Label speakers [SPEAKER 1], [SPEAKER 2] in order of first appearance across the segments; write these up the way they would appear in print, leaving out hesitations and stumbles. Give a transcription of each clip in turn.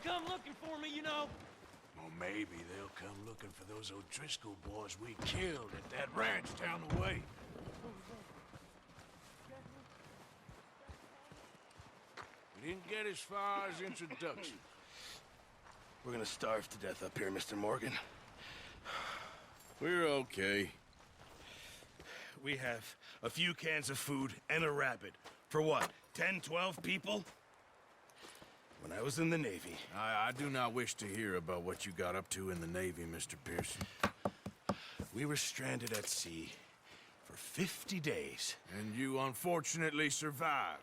[SPEAKER 1] they'll come looking for me, you know.
[SPEAKER 2] Or maybe they'll come looking for those O'Driscoll boys we killed at that ranch down the way. We didn't get as far as introduction.
[SPEAKER 3] We're gonna starve to death up here, Mr. Morgan.
[SPEAKER 2] We're okay.
[SPEAKER 3] We have a few cans of food and a rabbit. For what, 10, 12 people? When I was in the Navy...
[SPEAKER 2] I do not wish to hear about what you got up to in the Navy, Mr. Pearson.
[SPEAKER 3] We were stranded at sea for 50 days.
[SPEAKER 2] And you unfortunately survived.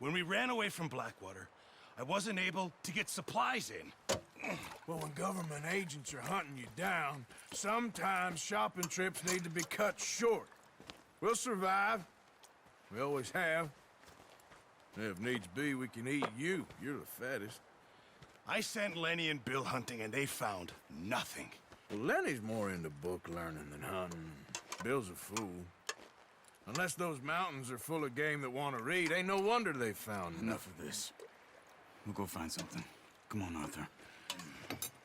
[SPEAKER 3] When we ran away from Blackwater, I wasn't able to get supplies in.
[SPEAKER 2] Well, when government agents are hunting you down, sometimes shopping trips need to be cut short. We'll survive. We always have. If needs be, we can eat you. You're the fattest.
[SPEAKER 3] I sent Lenny and Bill hunting, and they found nothing.
[SPEAKER 2] Well, Lenny's more into book learning than hunting. Bill's a fool. Unless those mountains are full of game that want to read, ain't no wonder they found
[SPEAKER 4] Enough of this. We'll go find something. Come on, Arthur.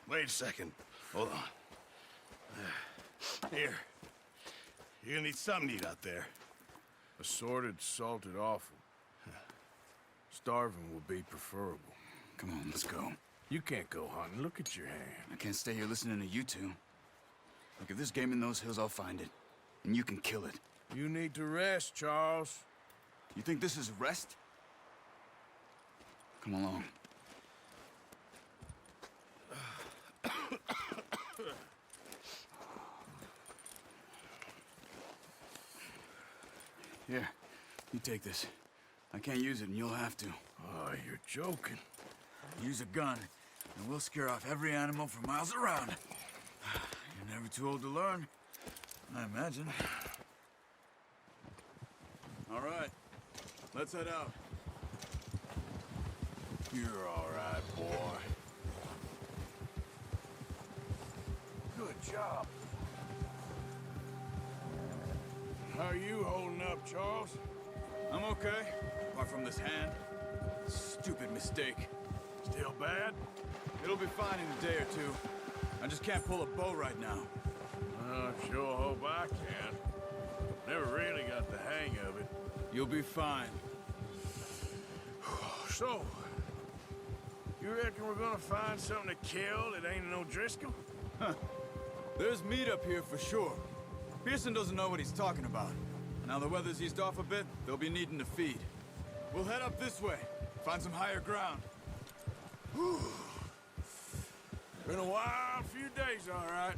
[SPEAKER 3] Wait a second. Hold on. Here. You're gonna need something to eat out there.
[SPEAKER 2] Assorted, salted offal. Starving will be preferable.
[SPEAKER 4] Come on, let's go.
[SPEAKER 2] You can't go hunting. Look at your hand.
[SPEAKER 4] I can't stay here listening to you two. Look, if there's game in those hills, I'll find it. And you can kill it.
[SPEAKER 2] You need to rest, Charles.
[SPEAKER 4] You think this is rest? Come along. Here, you take this. I can't use it, and you'll have to.
[SPEAKER 2] Oh, you're joking.
[SPEAKER 4] Use a gun, and we'll scare off every animal for miles around. You're never too old to learn, I imagine. All right, let's head out.
[SPEAKER 2] You're all right, boy. Good job. How are you holding up, Charles?
[SPEAKER 4] I'm okay, apart from this hand. Stupid mistake.
[SPEAKER 2] Still bad?
[SPEAKER 4] It'll be fine in a day or two. I just can't pull a bow right now.
[SPEAKER 2] I sure hope I can. Never really got the hang of it.
[SPEAKER 4] You'll be fine.
[SPEAKER 2] So, you reckon we're gonna find something to kill that ain't an O'Driscoll?
[SPEAKER 4] Huh. There's meat up here for sure. Pearson doesn't know what he's talking about. Now the weather's eased off a bit, they'll be needing to feed. We'll head up this way, find some higher ground.
[SPEAKER 2] Whew. Been a wild few days, all right.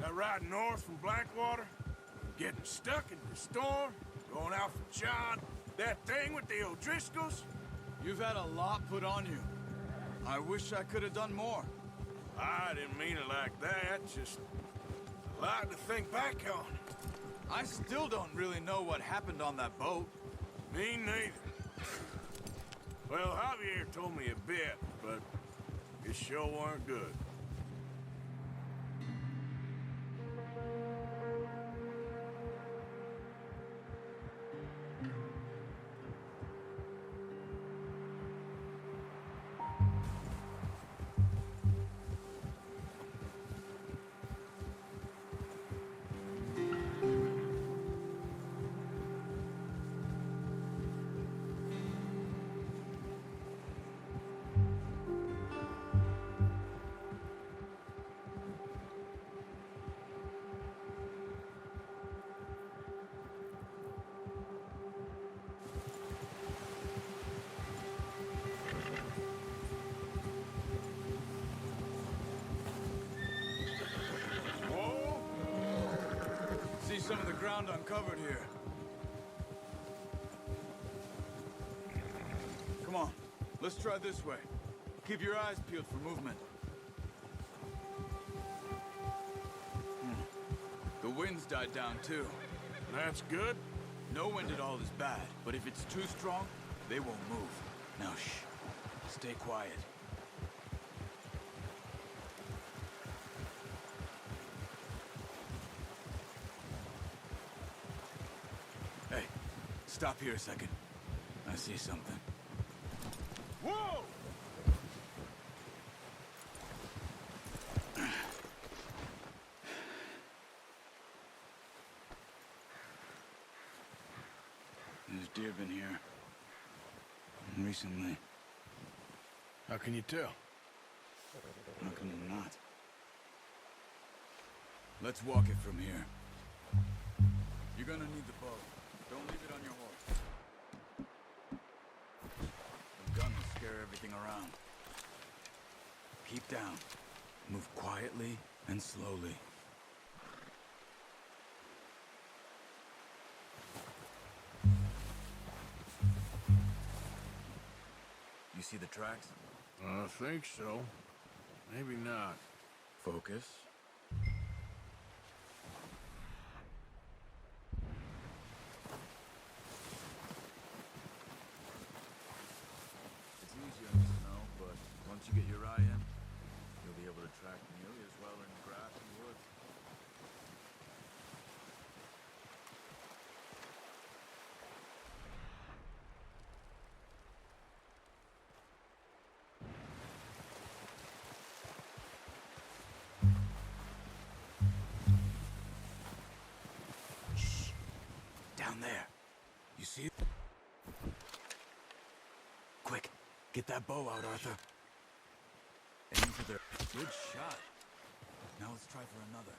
[SPEAKER 2] That ride north from Blackwater, getting stuck in the storm, going out for John, that thing with the O'Driscolls.
[SPEAKER 4] You've had a lot put on you. I wish I could have done more.
[SPEAKER 2] I didn't mean it like that, just a lot to think back on.
[SPEAKER 4] I still don't really know what happened on that boat.
[SPEAKER 2] Me neither. Well, Javier told me a bit, but it sure weren't good.
[SPEAKER 4] Some of the ground uncovered here. Come on, let's try this way. Keep your eyes peeled for movement. The wind's died down too.
[SPEAKER 2] That's good.
[SPEAKER 4] No wind at all is bad, but if it's too strong, they won't move. Now shh, stay quiet. Stop here a second. I see something.
[SPEAKER 2] Whoa!
[SPEAKER 4] There's deer been here. Recently.
[SPEAKER 2] How can you tell?
[SPEAKER 4] How can you not? Let's walk it from here. You're gonna need the bow. Don't leave it on your horse. The gun will scare everything around. Keep down. Move quietly and slowly. You see the tracks?
[SPEAKER 2] I think so. Maybe not.
[SPEAKER 4] Focus. It's easier in the snow, but once you get your eye in, you'll be able to track nearly as well in grass and woods. Shh. Down there. You see it? Quick, get that bow out, Arthur. Aim for their... Good shot. Now let's try for another.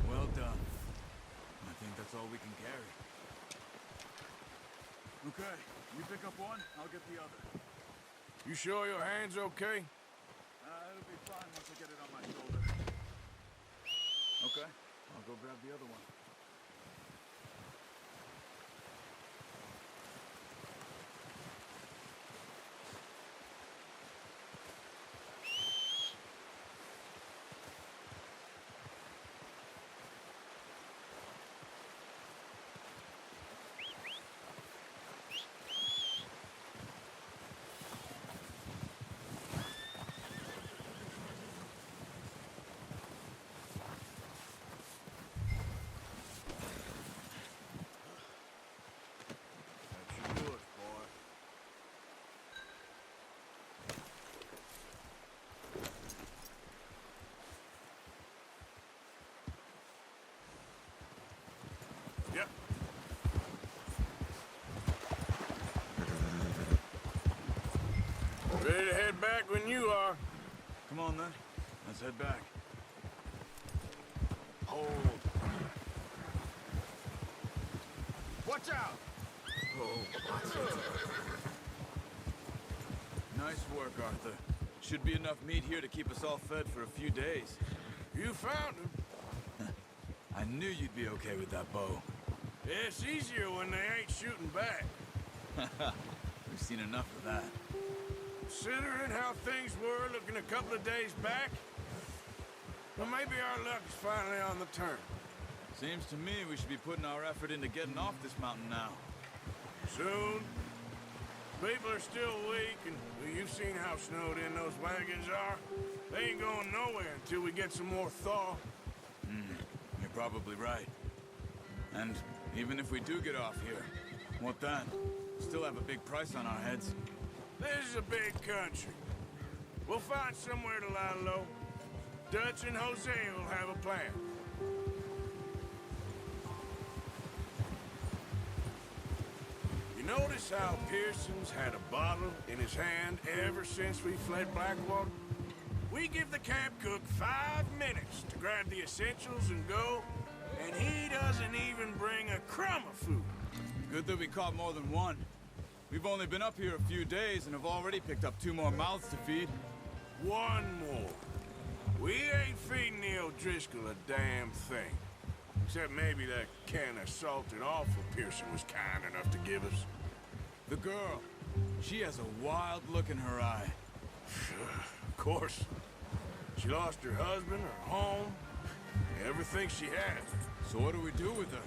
[SPEAKER 4] Well done. I think that's all we can carry. Okay, you pick up one, I'll get the other.
[SPEAKER 2] You sure your hand's okay?
[SPEAKER 4] It'll be fine once I get it on my shoulder. Okay, I'll go grab the other one.
[SPEAKER 2] That's yours, boy. Yep. Ready to head back when you are.
[SPEAKER 4] Come on then, let's head back.
[SPEAKER 2] Hold. Watch out!
[SPEAKER 4] Nice work, Arthur. Should be enough meat here to keep us all fed for a few days.
[SPEAKER 2] You found him.
[SPEAKER 4] I knew you'd be okay with that bow.
[SPEAKER 2] It's easier when they ain't shooting back.
[SPEAKER 4] We've seen enough of that.
[SPEAKER 2] Considering how things were looking a couple of days back, well, maybe our luck is finally on the turn.
[SPEAKER 4] Seems to me we should be putting our effort into getting off this mountain now.
[SPEAKER 2] Soon. People are still weak, and well, you've seen how snowed in those wagons are. They ain't going nowhere until we get some more thaw.
[SPEAKER 4] You're probably right. And even if we do get off here, what then? Still have a big price on our heads.
[SPEAKER 2] This is a big country. We'll find somewhere to lie low. Dutch and Jose will have a plan. You notice how Pearson's had a bottle in his hand ever since we fled Blackwater? We give the camp cook 5 minutes to grab the essentials and go, and he doesn't even bring a crumb of food.
[SPEAKER 4] Good that we caught more than one. We've only been up here a few days and have already picked up 2 more mouths to feed.
[SPEAKER 2] 1 more. We ain't feeding the O'Driscoll a damn thing. Except maybe that can of salted offal Pearson was kind enough to give us.
[SPEAKER 4] The girl. She has a wild look in her eye.
[SPEAKER 2] Of course. She lost her husband, her home, everything she had.
[SPEAKER 4] So what do we do with her?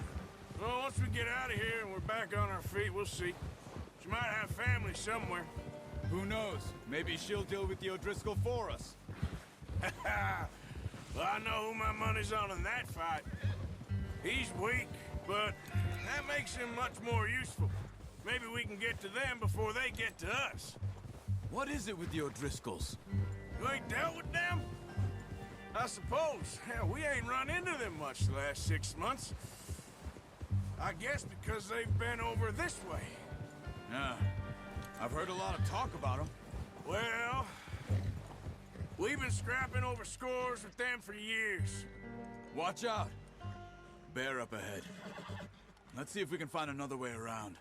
[SPEAKER 2] Well, once we get out of here and we're back on our feet, we'll see. She might have family somewhere.
[SPEAKER 4] Who knows? Maybe she'll deal with the O'Driscoll for us.
[SPEAKER 2] Well, I know who my money's on in that fight. He's weak, but that makes him much more useful. Maybe we can get to them before they get to us.
[SPEAKER 4] What is it with the O'Driscolls?
[SPEAKER 2] You ain't dealt with them? I suppose. Hell, we ain't run into them much the last 6 months. I guess because they've been over this way.
[SPEAKER 4] Yeah. I've heard a lot of talk about them.
[SPEAKER 2] Well, we've been scrapping over scores with them for years.
[SPEAKER 4] Watch out. Bear up ahead. Let's see if we can find another way around.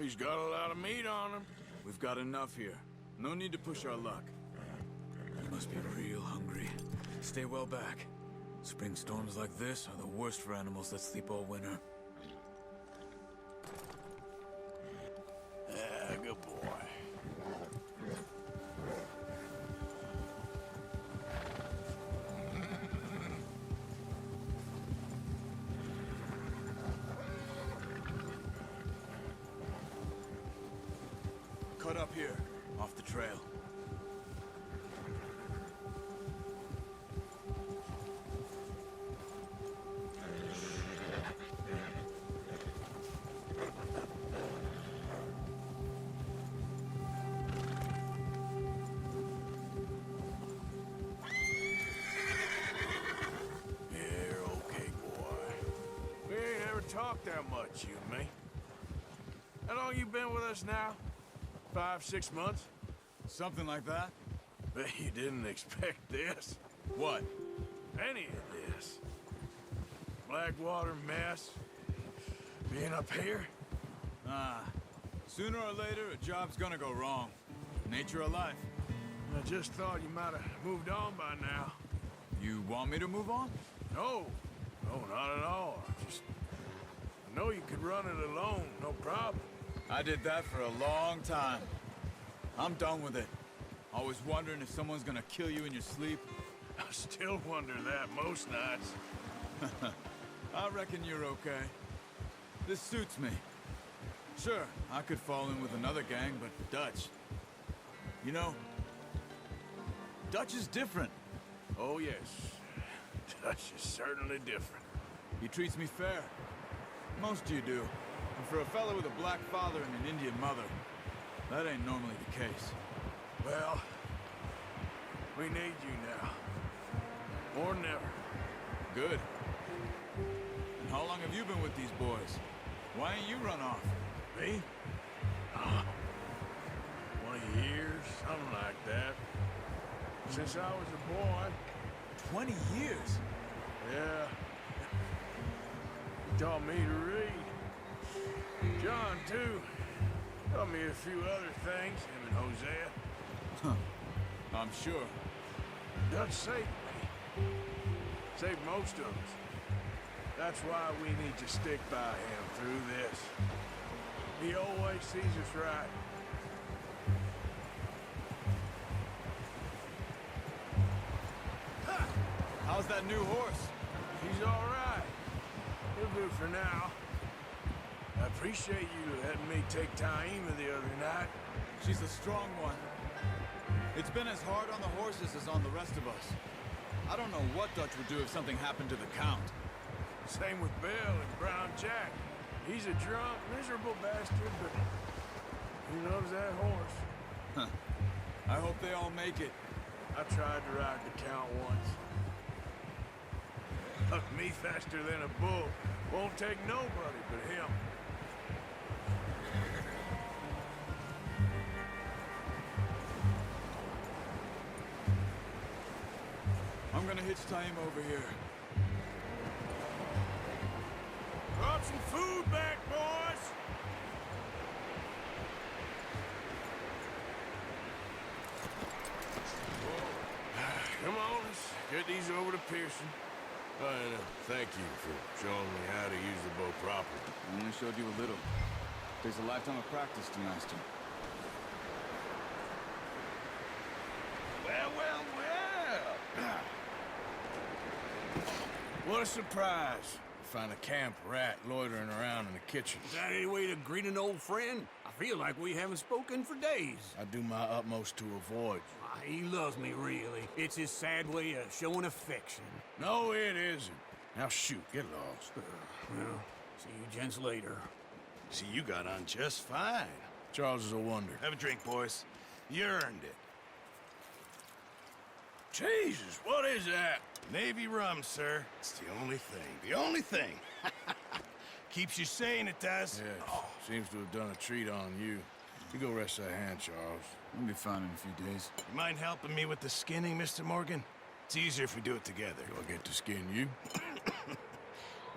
[SPEAKER 2] He's got a lot of meat on him.
[SPEAKER 4] We've got enough here. No need to push our luck. You must be real hungry. Stay well back. Spring storms like this are the worst for animals that sleep all winter.
[SPEAKER 2] Yeah, good boy.
[SPEAKER 4] Cut up here, off the trail.
[SPEAKER 2] You're okay, boy. We ain't ever talked that much, you and me. How long you been with us now? 5, 6 months?
[SPEAKER 4] Something like that?
[SPEAKER 2] Bet you didn't expect this.
[SPEAKER 4] What?
[SPEAKER 2] Any of this. Blackwater mess. Being up here.
[SPEAKER 4] Sooner or later, a job's gonna go wrong. Nature of life.
[SPEAKER 2] I just thought you might have moved on by now.
[SPEAKER 4] You want me to move on?
[SPEAKER 2] No. No, not at all. I know you could run it alone, no problem.
[SPEAKER 4] I did that for a long time. I'm done with it. Always wondering if someone's gonna kill you in your sleep.
[SPEAKER 2] I still wonder that most nights.
[SPEAKER 4] I reckon you're okay. This suits me. Sure, I could fall in with another gang, but Dutch... You know, Dutch is different.
[SPEAKER 2] Oh, yes. Dutch is certainly different.
[SPEAKER 4] He treats me fair. Most of you do. And for a fellow with a black father and an Indian mother, that ain't normally the case.
[SPEAKER 2] Well, we need you now. More than ever.
[SPEAKER 4] Good. And how long have you been with these boys? Why ain't you run off?
[SPEAKER 2] Me? 20 years, something like that. Since I was a boy.
[SPEAKER 4] 20 years?
[SPEAKER 2] Yeah. He taught me to read. John, too. Taught me a few other things, him and Hosea.
[SPEAKER 4] Huh. I'm sure.
[SPEAKER 2] Dutch saved me. Saved most of us. That's why we need to stick by him through this. He always sees us right. Ha!
[SPEAKER 4] How's that new horse?
[SPEAKER 2] He's all right. He'll do for now. I appreciate you letting me take Taima the other night.
[SPEAKER 4] She's a strong one. It's been as hard on the horses as on the rest of us. I don't know what Dutch would do if something happened to the Count.
[SPEAKER 2] Same with Bill and Brown Jack. He's a drunk, miserable bastard, but he loves that horse.
[SPEAKER 4] Huh. I hope they all make it.
[SPEAKER 2] I tried to ride the Count once. Huck me faster than a bull. Won't take nobody but him.
[SPEAKER 4] I'm gonna hitch Taima over here.
[SPEAKER 2] Brought some food back, boys! Come on, let's get these over to Pearson. And thank you for showing me how to use the bow properly.
[SPEAKER 4] I only showed you a little. Takes a lifetime of practice to master.
[SPEAKER 3] Well, well, well.
[SPEAKER 2] What a surprise. Find a camp rat loitering around in the kitchen.
[SPEAKER 1] Is that any way to greet an old friend? I feel like we haven't spoken for days.
[SPEAKER 2] I do my utmost to avoid you.
[SPEAKER 1] He loves me, really. It's his sad way of showing affection.
[SPEAKER 2] No, it isn't. Now shoot, get lost.
[SPEAKER 1] Well, see you gents later.
[SPEAKER 3] See, you got on just fine.
[SPEAKER 2] Charles is a wonder.
[SPEAKER 3] Have a drink, boys. You earned it.
[SPEAKER 2] Jesus, what is that?
[SPEAKER 3] Navy rum, sir. It's the only thing. The only thing. Keeps you sane, it does.
[SPEAKER 2] Yes, seems to have done a treat on you. You go rest that hand, Charles.
[SPEAKER 4] We'll be fine in a few days.
[SPEAKER 3] You mind helping me with the skinning, Mr. Morgan? It's easier if we do it together.
[SPEAKER 2] Do I get to skin you?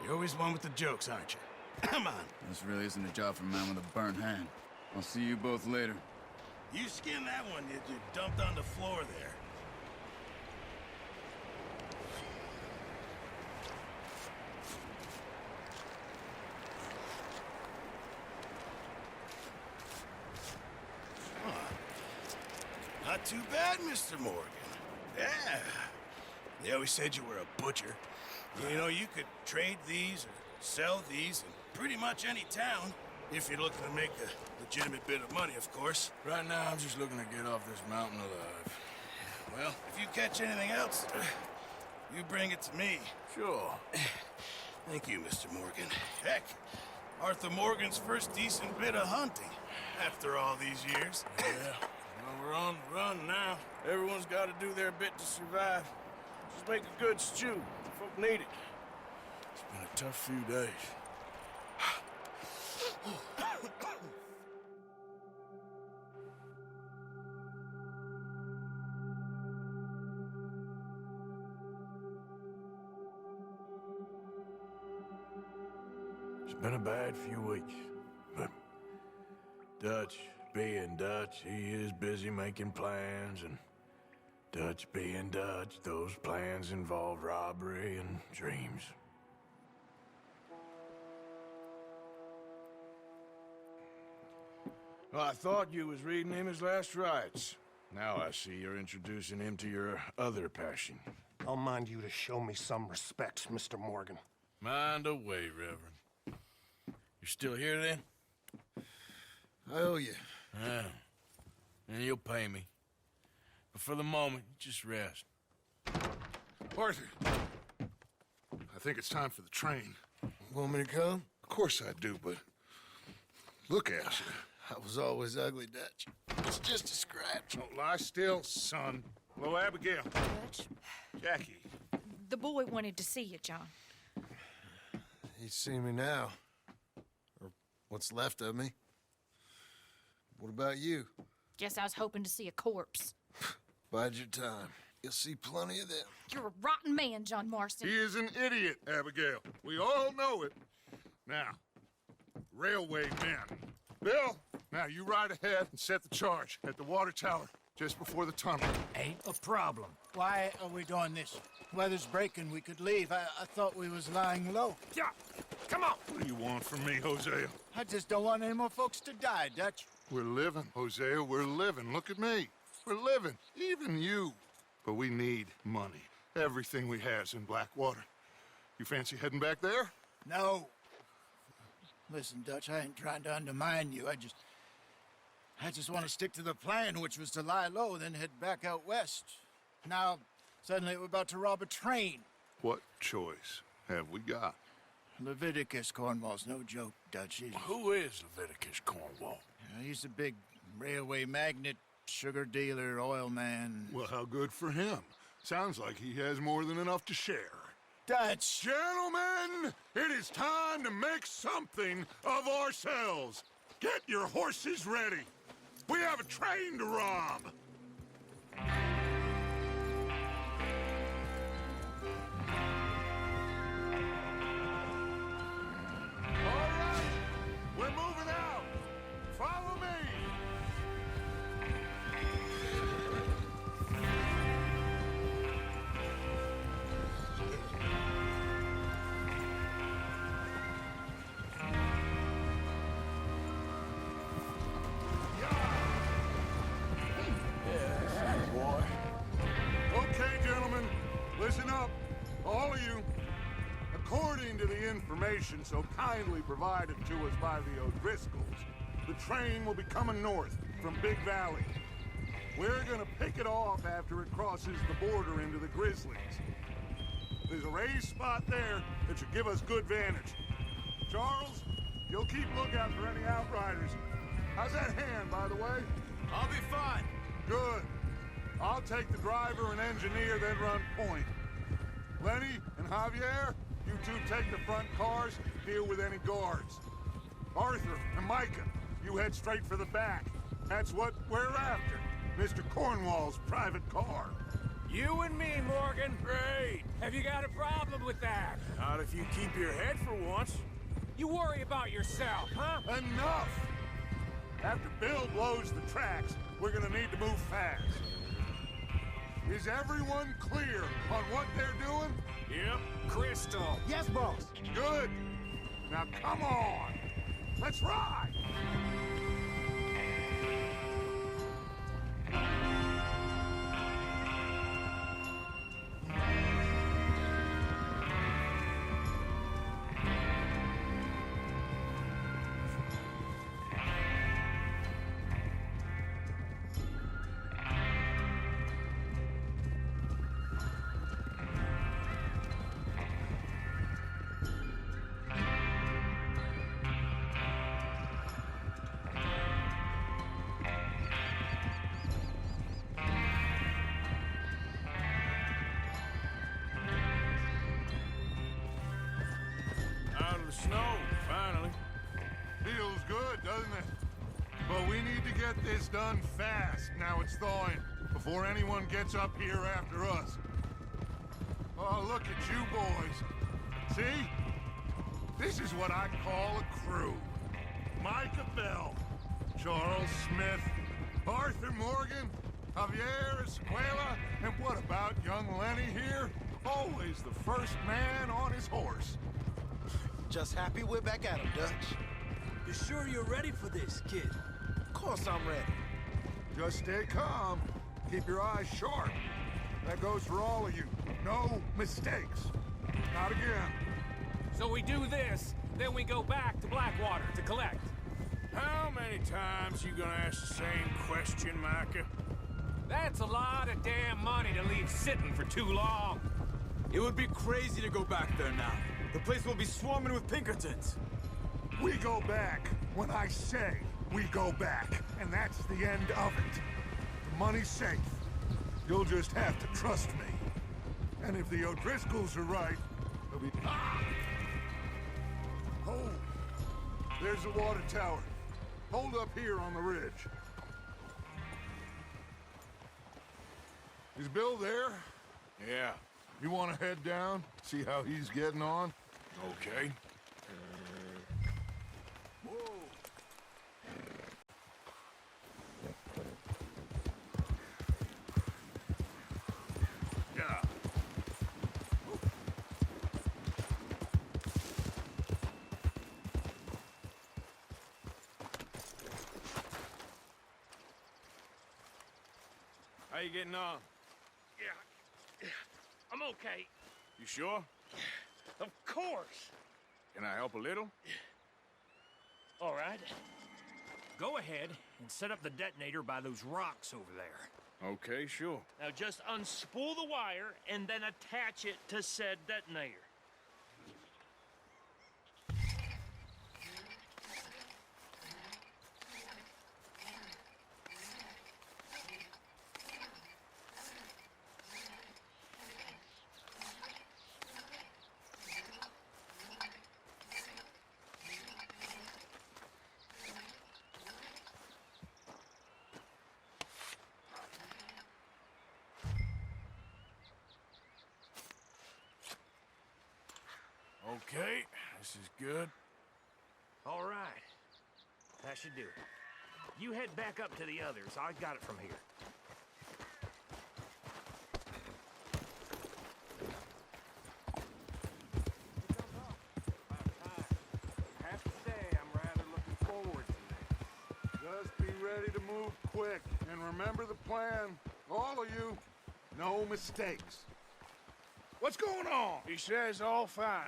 [SPEAKER 3] You're always one with the jokes, aren't you? Come on.
[SPEAKER 4] This really isn't a job for a man with a burnt hand. I'll see you both later.
[SPEAKER 3] You skinned that one you dumped on the floor there. Not too bad, Mr. Morgan. Yeah. They always said you were a butcher. You know, you could trade these or sell these in pretty much any town, if you're looking to make a legitimate bit of money, of course.
[SPEAKER 2] Right now, I'm just looking to get off this mountain alive.
[SPEAKER 3] Well, if you catch anything else, you bring it to me.
[SPEAKER 2] Sure.
[SPEAKER 3] Thank you, Mr. Morgan. Heck, Arthur Morgan's first decent bit of hunting after all these years.
[SPEAKER 2] Yeah. Well, we're on the run now. Everyone's got to do their bit to survive. Just make a good stew. Folk need it. It's been a tough few days. It's been a bad few weeks, but Dutch being Dutch, he is busy making plans, and Dutch being Dutch, those plans involve robbery and dreams. Well, I thought you was reading him his last rites. Now I see you're introducing him to your other passion.
[SPEAKER 5] I'll mind you to show me some respect, Mr. Morgan.
[SPEAKER 2] Mind away, Reverend. You still here, then?
[SPEAKER 6] I owe you.
[SPEAKER 2] Yeah. And you'll pay me. But for the moment, just rest.
[SPEAKER 6] Arthur, I think it's time for the train.
[SPEAKER 5] Want me to come?
[SPEAKER 6] Of course I do, but look at you.
[SPEAKER 5] I was always ugly, Dutch. It's just a scratch.
[SPEAKER 6] Don't lie still, son. Hello, Abigail.
[SPEAKER 7] Dutch,
[SPEAKER 6] Jackie.
[SPEAKER 7] the boy wanted to see you, John.
[SPEAKER 5] He's seen me now. Or what's left of me. What about you?
[SPEAKER 7] Guess I was hoping to see a corpse.
[SPEAKER 5] Bide your time. You'll see plenty of them.
[SPEAKER 7] You're a rotten man, John Marston.
[SPEAKER 6] He is an idiot, Abigail. We all know it. Now, railway men. Bill, now you ride ahead and set the charge at the water tower just before the tunnel.
[SPEAKER 8] Ain't a problem. Why are we doing this? Weather's breaking. We could leave. I thought we was lying low.
[SPEAKER 1] Yeah, come on.
[SPEAKER 6] What do you want from me, Hosea?
[SPEAKER 8] I just don't want any more folks to die, Dutch.
[SPEAKER 6] We're living, Hosea. We're living. Look at me. We're living. Even you. But we need money. Everything we has in Blackwater. You fancy heading back there?
[SPEAKER 8] No. Listen, Dutch, I ain't trying to undermine you. I just want to stick to the plan, which was to lie low, then head back out west. Now, suddenly we're about to rob a train.
[SPEAKER 6] What choice have we got?
[SPEAKER 8] Leviticus Cornwall's no joke, Dutch.
[SPEAKER 2] Who is Leviticus Cornwall?
[SPEAKER 8] He's a big railway magnate, sugar dealer, oil man.
[SPEAKER 6] Well, how good for him. Sounds like he has more than enough to share.
[SPEAKER 8] Dutch!
[SPEAKER 6] Gentlemen, it is time to make something of ourselves. Get your horses ready. We have a train to rob. All right, we're moving out. Follow me. Listen up, all of you. According to the information so kindly provided to us by the O'Driscolls, the train will be coming north from Big Valley. We're gonna pick it off after it crosses the border into the Grizzlies. There's a raised spot there that should give us good vantage. Charles, you'll keep lookout for any outriders. How's that hand, by the way?
[SPEAKER 4] I'll be fine.
[SPEAKER 6] Good. I'll take the driver and engineer, then run point. Lenny and Javier, you two take the front cars, deal with any guards. Arthur and Micah, you head straight for the back. That's what we're after. Mr. Cornwall's private car.
[SPEAKER 2] You and me, Morgan. Great. Have you got a problem with that? Not if you keep your head for once. You worry about yourself, huh?
[SPEAKER 6] Enough! After Bill blows the tracks, we're gonna need to move fast. Is everyone clear on what they're doing?
[SPEAKER 2] Yep. Crystal.
[SPEAKER 8] Yes, boss.
[SPEAKER 6] Good. Now come on. Let's ride.
[SPEAKER 2] Out of the snow, finally.
[SPEAKER 6] Feels good, doesn't it? But we need to get this done fast, now it's thawing, before anyone gets up here after us. Oh, look at you boys. See? This is what I call a crew. Micah Bell, Charles Smith, Arthur Morgan, Javier Escuela, and what about young Lenny here? Always the first man on his horse.
[SPEAKER 9] Just happy we're back at him, Dutch.
[SPEAKER 10] You sure you're ready for this, kid?
[SPEAKER 9] Of course I'm ready.
[SPEAKER 6] Just stay calm. Keep your eyes sharp. That goes for all of you. No mistakes. Not again.
[SPEAKER 2] So we do this, then we go back to Blackwater to collect. How many times you gonna ask the same question, Micah? That's a lot of damn money to leave sitting for too long.
[SPEAKER 4] It would be crazy to go back there now. The place will be swarming with Pinkertons.
[SPEAKER 6] We go back when I say we go back, and that's the end of it. The money's safe. You'll just have to trust me. And if the O'Driscolls are right, they'll be... Ah! Oh, there's the water tower. Hold up here on the ridge. Is Bill there?
[SPEAKER 2] Yeah.
[SPEAKER 6] You want to head down, see how he's getting on?
[SPEAKER 2] Okay.
[SPEAKER 6] Yeah.
[SPEAKER 2] How you getting on?
[SPEAKER 11] Yeah, I'm okay.
[SPEAKER 2] You sure?
[SPEAKER 11] Of course.
[SPEAKER 2] Can I help a little?
[SPEAKER 11] All right. Go ahead and set up the detonator by those rocks over there.
[SPEAKER 2] Okay, sure.
[SPEAKER 11] Now just unspool the wire and then attach it to said detonator.
[SPEAKER 2] Okay, this is good.
[SPEAKER 11] All right. That should do it. You head back up to the others. I got it from here.
[SPEAKER 2] I have to say, I'm rather looking forward to this.
[SPEAKER 6] Just be ready to move quick. And remember the plan. All of you, no mistakes.
[SPEAKER 2] What's going on? He says all fine.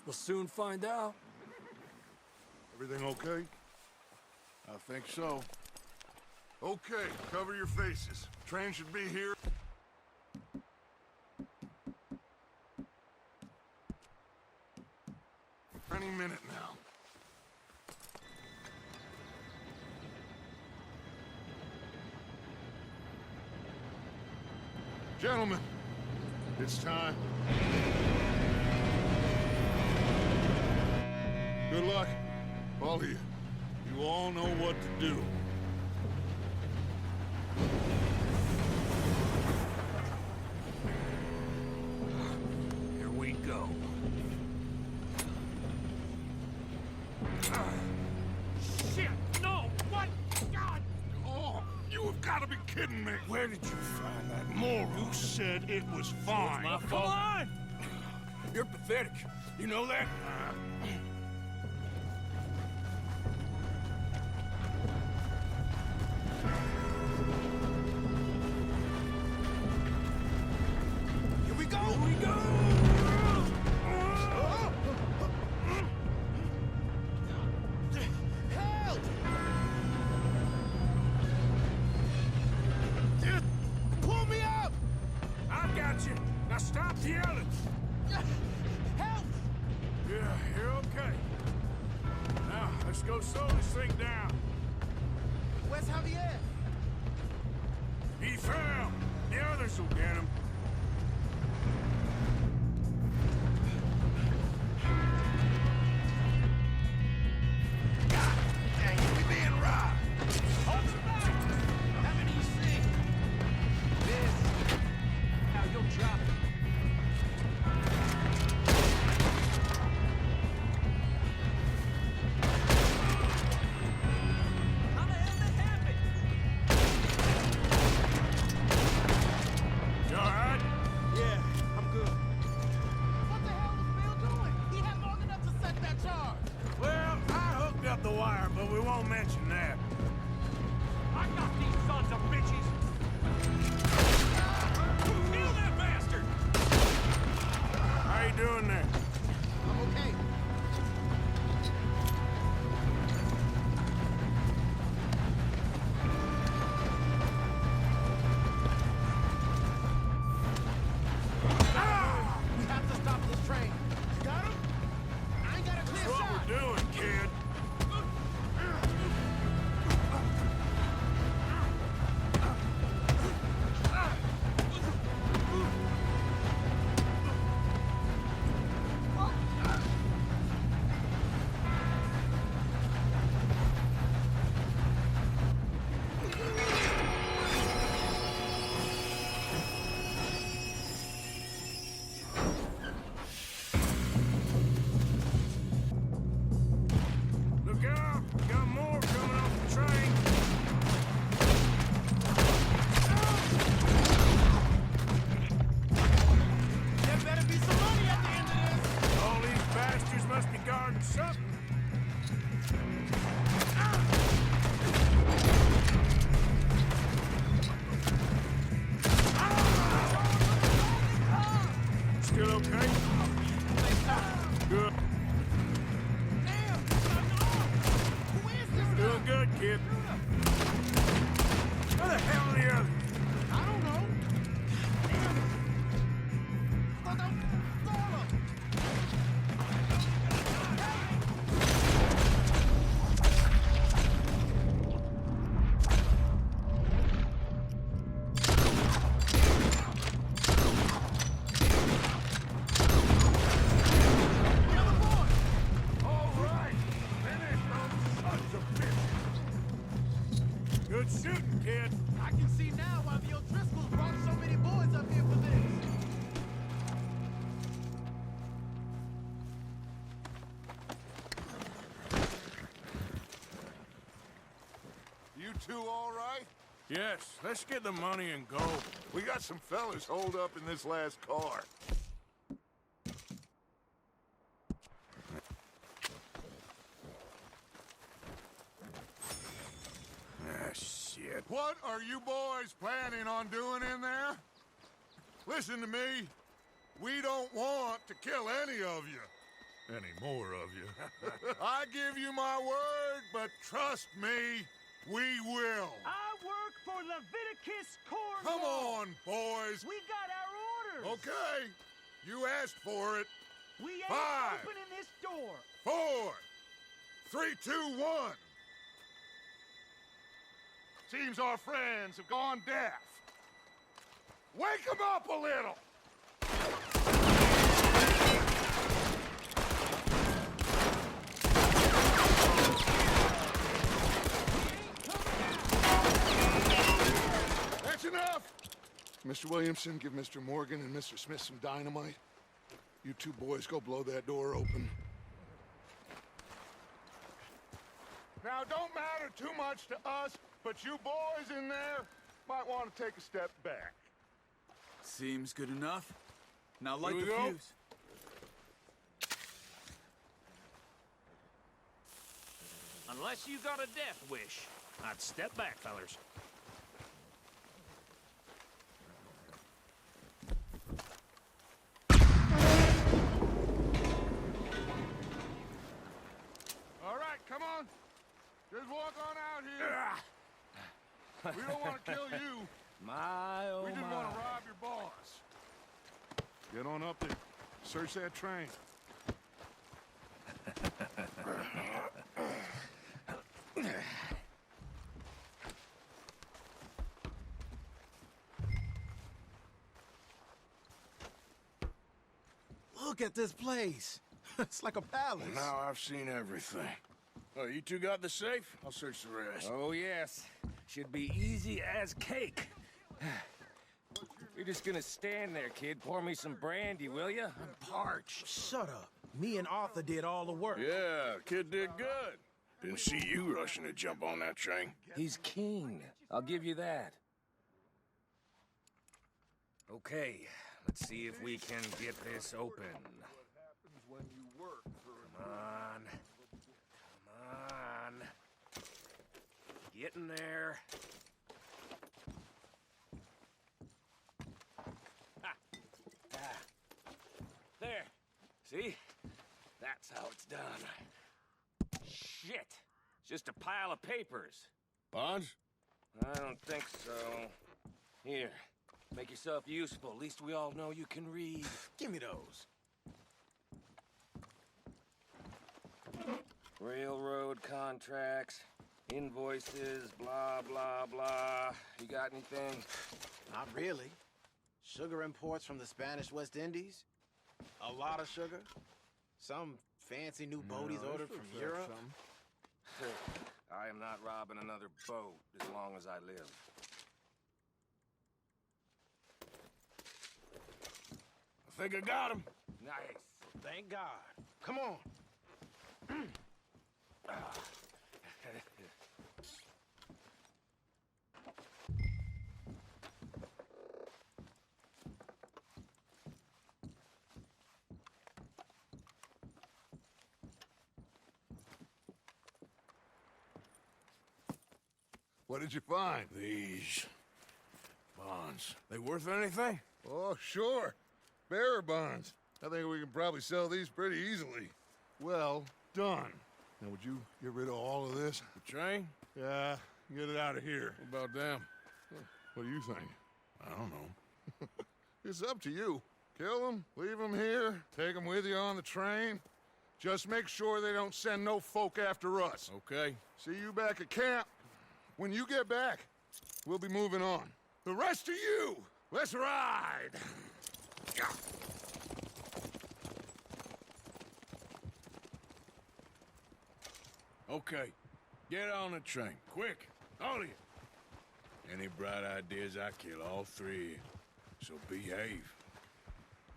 [SPEAKER 9] We'll soon find out.
[SPEAKER 6] Everything okay?
[SPEAKER 2] I think so.
[SPEAKER 6] Okay, cover your faces. Train should be here. Any minute now. Gentlemen, it's time. Good luck, all of you. You all know what to do.
[SPEAKER 1] Here we go.
[SPEAKER 2] Shit! No! What? God! Oh, you have got to be kidding me! Where did you find that moron? You said it was fine.
[SPEAKER 11] my
[SPEAKER 2] Come
[SPEAKER 11] fault.
[SPEAKER 2] on! You're pathetic. You know that?
[SPEAKER 9] Here we go!
[SPEAKER 2] Here we go!
[SPEAKER 9] Help! Pull me up!
[SPEAKER 2] I got you. Now stop yelling.
[SPEAKER 9] Help!
[SPEAKER 2] Yeah, you're okay. Now, let's go slow this thing down.
[SPEAKER 9] Where's Javier?
[SPEAKER 2] He fell. The others will get him.
[SPEAKER 3] Dang it, we being robbed.
[SPEAKER 11] Hold your back! How many you see? This. Now you'll drop it. How the hell that happened?
[SPEAKER 2] You all right?
[SPEAKER 9] Yeah, I'm good. What the hell was Bill doing? He had long enough to set that charge.
[SPEAKER 2] Well, I hooked up the wire, but we won't mention that.
[SPEAKER 11] I got these sons of bitches! Kill that bastard!
[SPEAKER 2] How you doing there?
[SPEAKER 9] I'm okay. We have to stop this train. You got him? I ain't got a clear
[SPEAKER 2] That's what
[SPEAKER 9] shot.
[SPEAKER 2] we're doing, kid. Look out! Got more coming off the train.
[SPEAKER 9] There better be some money at the end of this.
[SPEAKER 2] All these bastards must be guarding something. Still okay? Good.
[SPEAKER 9] Damn! Who is this guy?
[SPEAKER 2] Doing good, kid. Where the hell are the others?
[SPEAKER 9] I don't know. Damn it. Throw them.
[SPEAKER 2] All right. Finish those sons of bitches. Good shooting, kid.
[SPEAKER 9] I can see now why the O'Driscolls brought so many boys up here for this.
[SPEAKER 6] You two all right?
[SPEAKER 2] Yes, let's get the money and go.
[SPEAKER 6] We got some fellas holed up in this last car.
[SPEAKER 2] Ah, shit.
[SPEAKER 6] What are you boys planning on doing in there? Listen to me. We don't want to kill any of you. Any more of you. I give you my word, but trust me, we will.
[SPEAKER 10] I work for Leviticus Corps.
[SPEAKER 6] Come on, boys.
[SPEAKER 10] We got our orders.
[SPEAKER 6] Okay. You asked for it.
[SPEAKER 10] We ain't
[SPEAKER 6] 5,
[SPEAKER 10] opening this door.
[SPEAKER 6] 4, 3, 2, 1. Seems our friends have gone deaf. Wake them up a little. That's enough! Mr. Williamson, give Mr. Morgan and Mr. Smith some dynamite. You two boys go blow that door open. Now, don't matter too much to us, but you boys in there might want to take a step back.
[SPEAKER 4] Seems good enough. Now light
[SPEAKER 6] Here
[SPEAKER 4] the
[SPEAKER 6] we go.
[SPEAKER 4] fuse.
[SPEAKER 11] Unless you got a death wish, I'd step back, fellers.
[SPEAKER 6] All right, come on. Just walk on out here. We don't want to kill you.
[SPEAKER 11] My, oh
[SPEAKER 6] We just
[SPEAKER 11] my.
[SPEAKER 6] want to rob your boss. Get on up there. Search that train.
[SPEAKER 9] Look at this place. It's like a palace.
[SPEAKER 2] Now I've seen everything. Oh, you two got the safe? I'll search the rest.
[SPEAKER 10] Oh, yes. Should be easy as cake. You're just gonna stand there, kid. Pour me some brandy, will you? I'm parched.
[SPEAKER 9] Shut up. Me and Arthur did all the work.
[SPEAKER 2] Yeah, kid did good. Didn't see you rushing to jump on that train.
[SPEAKER 10] He's keen. I'll give you that. Okay, let's see if we can get this open. Come on. Come on. Get in there. Ah. Ah. There. See? That's how it's done. Shit. It's just a pile of papers.
[SPEAKER 2] Bonds?
[SPEAKER 10] I don't think so. Here. Make yourself useful. At least we all know you can read.
[SPEAKER 9] Give me those.
[SPEAKER 10] Railroad contracts, invoices, blah, blah, blah. You got anything?
[SPEAKER 12] Not really. Sugar imports from the Spanish West Indies. A lot of sugar. Some fancy new boat he's ordered from Europe.
[SPEAKER 10] I am not robbing another boat as long as I live.
[SPEAKER 2] I think I got him.
[SPEAKER 10] Nice.
[SPEAKER 12] Thank God. Come on.
[SPEAKER 6] What did you find?
[SPEAKER 2] These bonds. They worth anything?
[SPEAKER 6] Oh, sure. Bearer bonds. I think we can probably sell these pretty easily. Well done. Now, would you get rid of all of this?
[SPEAKER 2] The train?
[SPEAKER 6] Yeah, get it out of here.
[SPEAKER 2] What about them?
[SPEAKER 6] What do you think?
[SPEAKER 2] I don't know.
[SPEAKER 6] It's up to you. Kill them, leave them here, take them with you on the train. Just make sure they don't send no folk after us.
[SPEAKER 2] Okay.
[SPEAKER 6] See you back at camp. When you get back, we'll be moving on. The rest of you, let's ride!
[SPEAKER 2] Okay. Get on the train. Quick. All of you. Any bright ideas, I kill all three of you. So behave.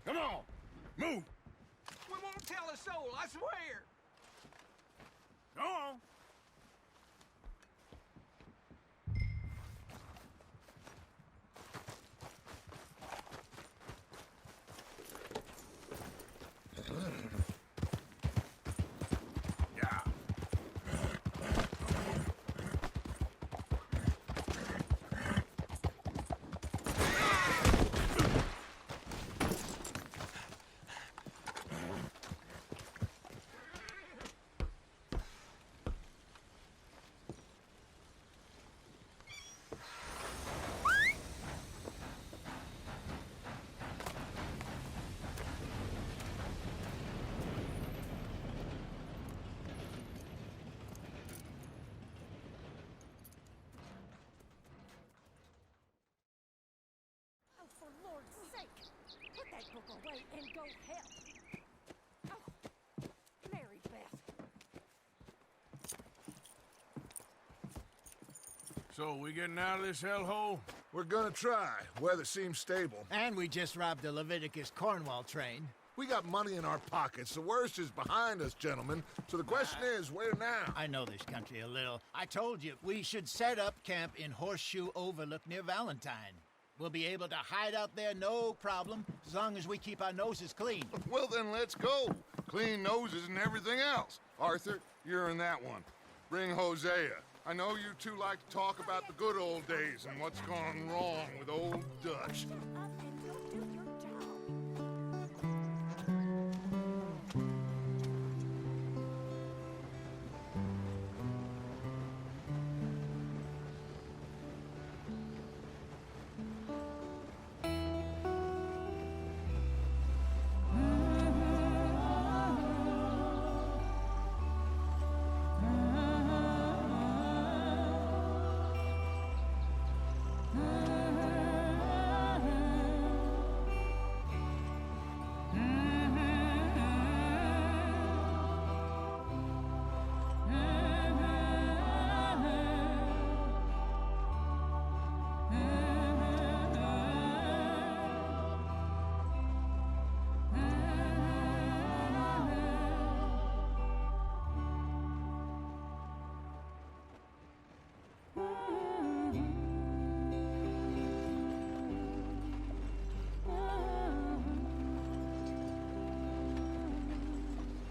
[SPEAKER 2] Come on! Move!
[SPEAKER 10] We won't tell a soul, I swear!
[SPEAKER 2] Go on!
[SPEAKER 13] hell. Oh, Mary Beth.
[SPEAKER 2] So, we getting out of this hellhole?
[SPEAKER 6] We're gonna try. Weather seems stable.
[SPEAKER 8] And we just robbed the Leviticus Cornwall train.
[SPEAKER 6] We got money in our pockets. The worst is behind us, gentlemen. So the question is, where now?
[SPEAKER 8] I know this country a little. I told you, we should set up camp in Horseshoe Overlook near Valentine. We'll be able to hide out there, no problem, as long as we keep our noses clean.
[SPEAKER 6] Well, then let's go. Clean noses and everything else. Arthur, you're in that one. Bring Hosea. I know you two like to talk about the good old days and what's gone wrong with old Dutch.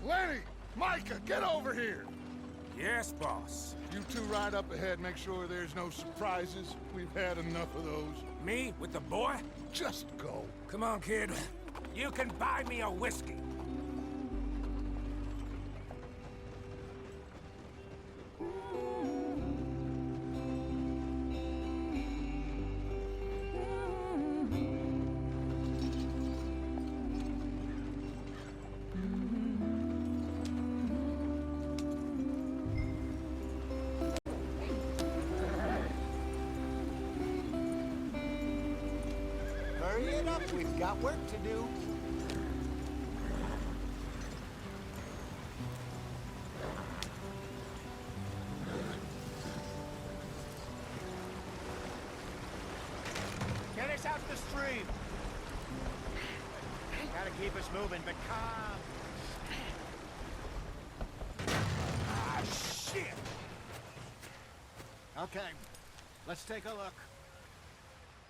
[SPEAKER 6] Lenny! Micah, get over here!
[SPEAKER 2] Yes, boss.
[SPEAKER 6] You two ride up ahead, make sure there's no surprises. We've had enough of those.
[SPEAKER 2] Me with the boy?
[SPEAKER 6] Just go.
[SPEAKER 2] Come on, kid. You can buy me a whiskey.
[SPEAKER 8] Hurry it up, we've got work to do. Get us out the stream. Gotta keep us moving, but calm.
[SPEAKER 2] Ah, shit!
[SPEAKER 8] Okay, let's take a look.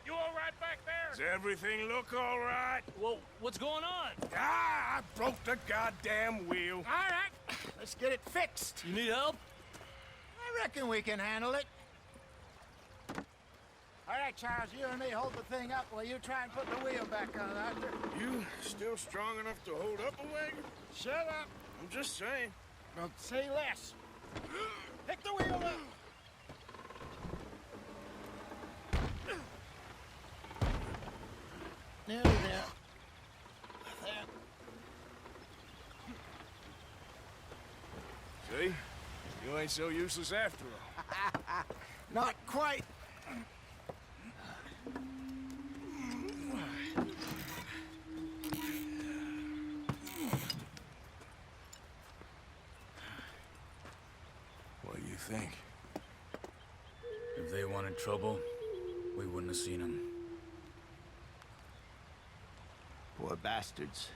[SPEAKER 11] You all right back there?
[SPEAKER 2] Does everything look all right?
[SPEAKER 11] Well, what's going on?
[SPEAKER 2] Ah, I broke the goddamn wheel.
[SPEAKER 8] All right, let's get it fixed.
[SPEAKER 11] You need help?
[SPEAKER 8] I reckon we can handle it. All right, Charles, you and me hold the thing up while you try and put the wheel back on, Arthur.
[SPEAKER 3] You still strong enough to hold up a wagon?
[SPEAKER 8] Shut up.
[SPEAKER 3] I'm just saying.
[SPEAKER 8] Well, say less. Pick the wheel up. Nearly there.
[SPEAKER 3] See? You ain't so useless after all.
[SPEAKER 8] Not quite.
[SPEAKER 2] What do you think?
[SPEAKER 4] If they wanted trouble, we wouldn't have seen them.
[SPEAKER 8] Poor bastards.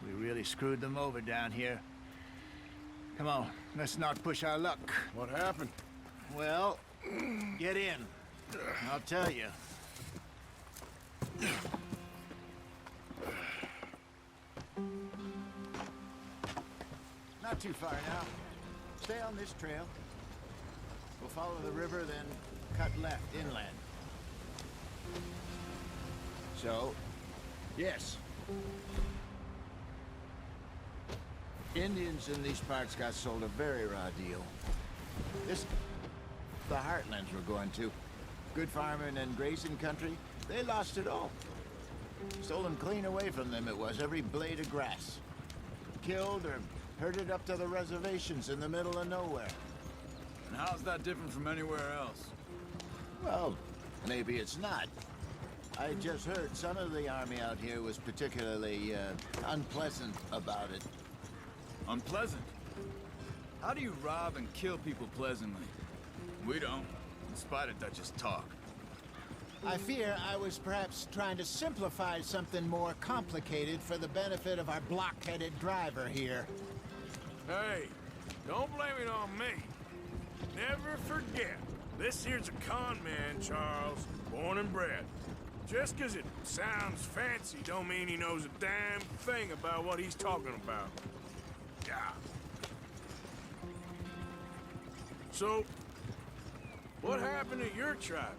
[SPEAKER 8] We really screwed them over down here. Come on, let's not push our luck.
[SPEAKER 3] What happened?
[SPEAKER 8] Well, get in. I'll tell you. Not too far now. Stay on this trail. We'll follow the river, then cut left inland. So, yes. Indians in these parts got sold a very raw deal. This... the heartlands we're going to. Good farming and grazing country, they lost it all. Stolen clean away from them it was, every blade of grass. Killed or herded up to the reservations in the middle of nowhere.
[SPEAKER 4] And how's that different from anywhere else?
[SPEAKER 8] Well, maybe it's not. I just heard some of the army out here was particularly unpleasant about it.
[SPEAKER 4] Unpleasant? How do you rob and kill people pleasantly? We don't, in spite of Dutch's talk.
[SPEAKER 8] I fear I was perhaps trying to simplify something more complicated for the benefit of our blockheaded driver here.
[SPEAKER 2] Hey, don't blame it on me. Never forget, this here's a con man, Charles, born and bred. Just 'cause it sounds fancy don't mean he knows a damn thing about what he's talking about. Yeah. So, what happened to your tribe?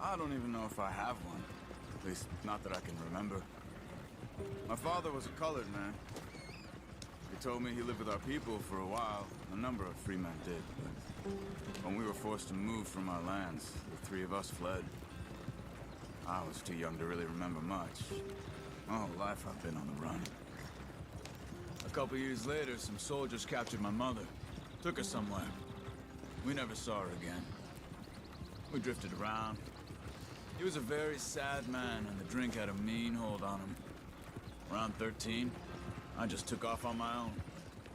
[SPEAKER 4] I don't even know if I have one. At least, not that I can remember. My father was a colored man. He told me he lived with our people for a while. A number of free men did, but when we were forced to move from our lands, the three of us fled. I was too young to really remember much. My whole life I've been on the run. A couple years later, some soldiers captured my mother. Took her somewhere. We never saw her again. We drifted around. He was a very sad man, and the drink had a mean hold on him. Around 13, I just took off on my own.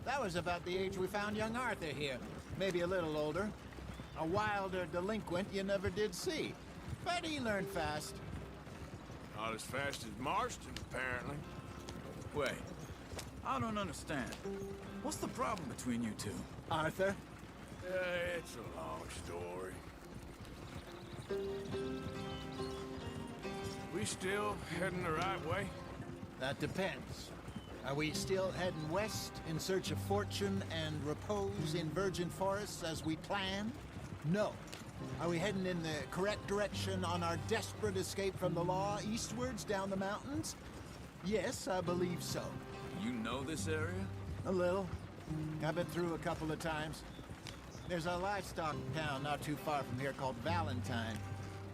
[SPEAKER 8] That was about the age we found young Arthur here. Maybe a little older. A wilder delinquent you never did see. But he learned fast.
[SPEAKER 2] Not as fast as Marston, apparently.
[SPEAKER 4] Wait, I don't understand. What's the problem between you two?
[SPEAKER 8] Arthur?
[SPEAKER 2] It's a long story. We still heading the right way?
[SPEAKER 8] That depends. Are we still heading west in search of fortune and repose in virgin forests as we planned? No. Are we heading in the correct direction on our desperate escape from the law eastwards down the mountains? Yes, I believe so.
[SPEAKER 4] You know this area?
[SPEAKER 8] A little. I've been through a couple of times. There's a livestock town not too far from here called Valentine.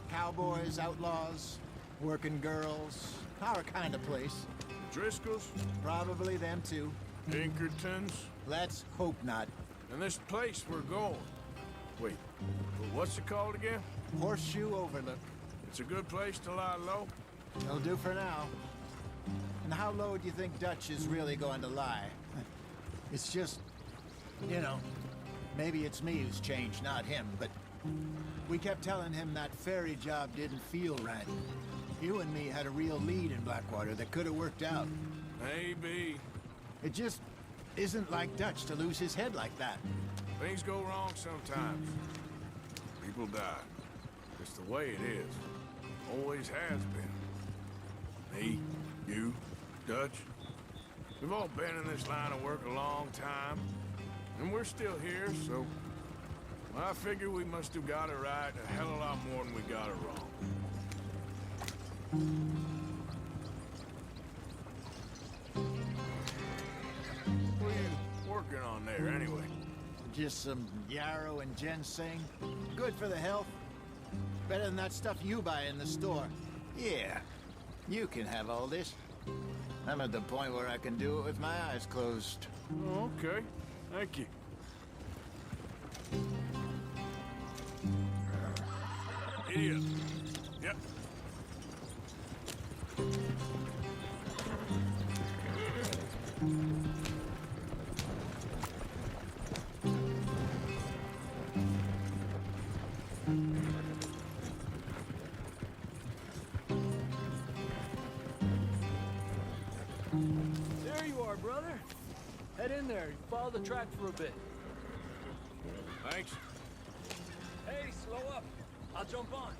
[SPEAKER 8] Cowboys, outlaws, working girls, our kind of place.
[SPEAKER 2] Driscolls?
[SPEAKER 8] Probably them too.
[SPEAKER 2] Pinkertons?
[SPEAKER 8] Let's hope not.
[SPEAKER 2] And this place we're going. Wait, what's it called again?
[SPEAKER 8] Horseshoe Overlook.
[SPEAKER 2] It's a good place to lie low?
[SPEAKER 8] It'll do for now. And how low do you think Dutch is really going to lie? It's just, you know, maybe it's me who's changed, not him, but we kept telling him that ferry job didn't feel right. You and me had a real lead in Blackwater that could have worked out.
[SPEAKER 2] Maybe.
[SPEAKER 8] It just isn't like Dutch to lose his head like that.
[SPEAKER 2] Things go wrong sometimes. People die. It's the way it is. Always has been. Me, you, Dutch. We've all been in this line of work a long time. And we're still here, so I figure we must have got it right a hell of a lot more than we got it wrong. What are you working on there, anyway?
[SPEAKER 8] Just some yarrow and ginseng. Good for the health. Better than that stuff you buy in the store. Yeah, you can have all this. I'm at the point where I can do it with my eyes closed.
[SPEAKER 2] Oh, okay. Thank you. Idiot. Yep.
[SPEAKER 14] There you are, brother. Head in there. Follow the track for a bit.
[SPEAKER 2] Thanks.
[SPEAKER 14] Hey, slow up. I'll jump on.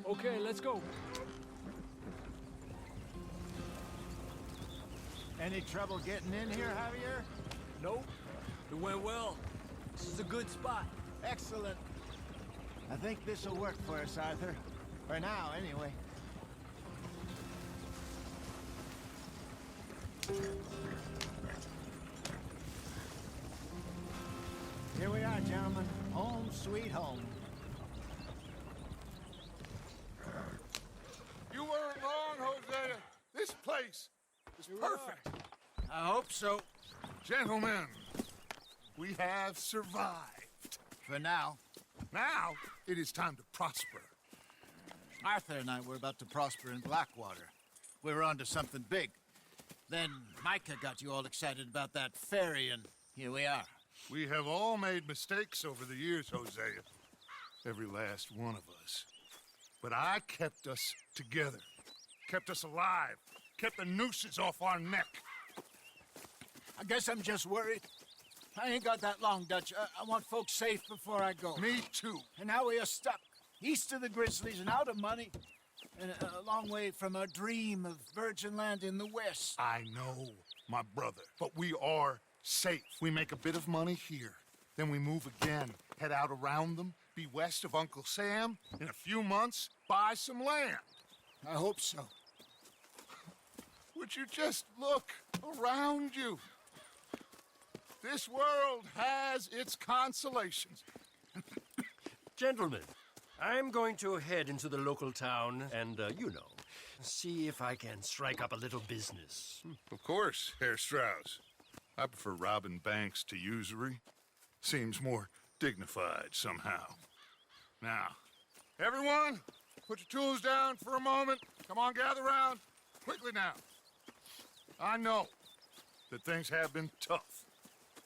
[SPEAKER 14] Okay, let's go.
[SPEAKER 8] Any trouble getting in here, Javier?
[SPEAKER 14] Nope. It went well. This is a good spot.
[SPEAKER 8] Excellent. I think this will work for us, Arthur. For now, anyway. Here we are, gentlemen. Home sweet home.
[SPEAKER 6] You weren't wrong, Hosea. This place is perfect.
[SPEAKER 8] I hope so.
[SPEAKER 6] Gentlemen, We have survived.
[SPEAKER 8] For now.
[SPEAKER 6] Now, it is time to prosper.
[SPEAKER 8] Arthur and I were about to prosper in Blackwater. We were onto something big. Then Micah got you all excited about that ferry, and here we are.
[SPEAKER 6] We have all made mistakes over the years, Hosea. Every last one of us. But I kept us together. Kept us alive. Kept the nooses off our neck.
[SPEAKER 8] I guess I'm just worried. I ain't got that long, Dutch. I want folks safe before I go.
[SPEAKER 6] Me too.
[SPEAKER 8] And now we are stuck, east of the Grizzlies and out of money, and a long way from our dream of virgin land in the west.
[SPEAKER 6] I know, my brother, but we are safe. We make a bit of money here, then we move again, head out around them, be west of Uncle Sam, in a few months, buy some land.
[SPEAKER 8] I hope so.
[SPEAKER 6] Would you just look around you? This world has its consolations.
[SPEAKER 11] Gentlemen, I'm going to head into the local town and, see if I can strike up a little business.
[SPEAKER 6] Of course, Herr Strauss. I prefer robbing banks to usury. Seems more dignified somehow. Now, everyone, put your tools down for a moment. Come on, gather round. Quickly now. I know that things have been tough,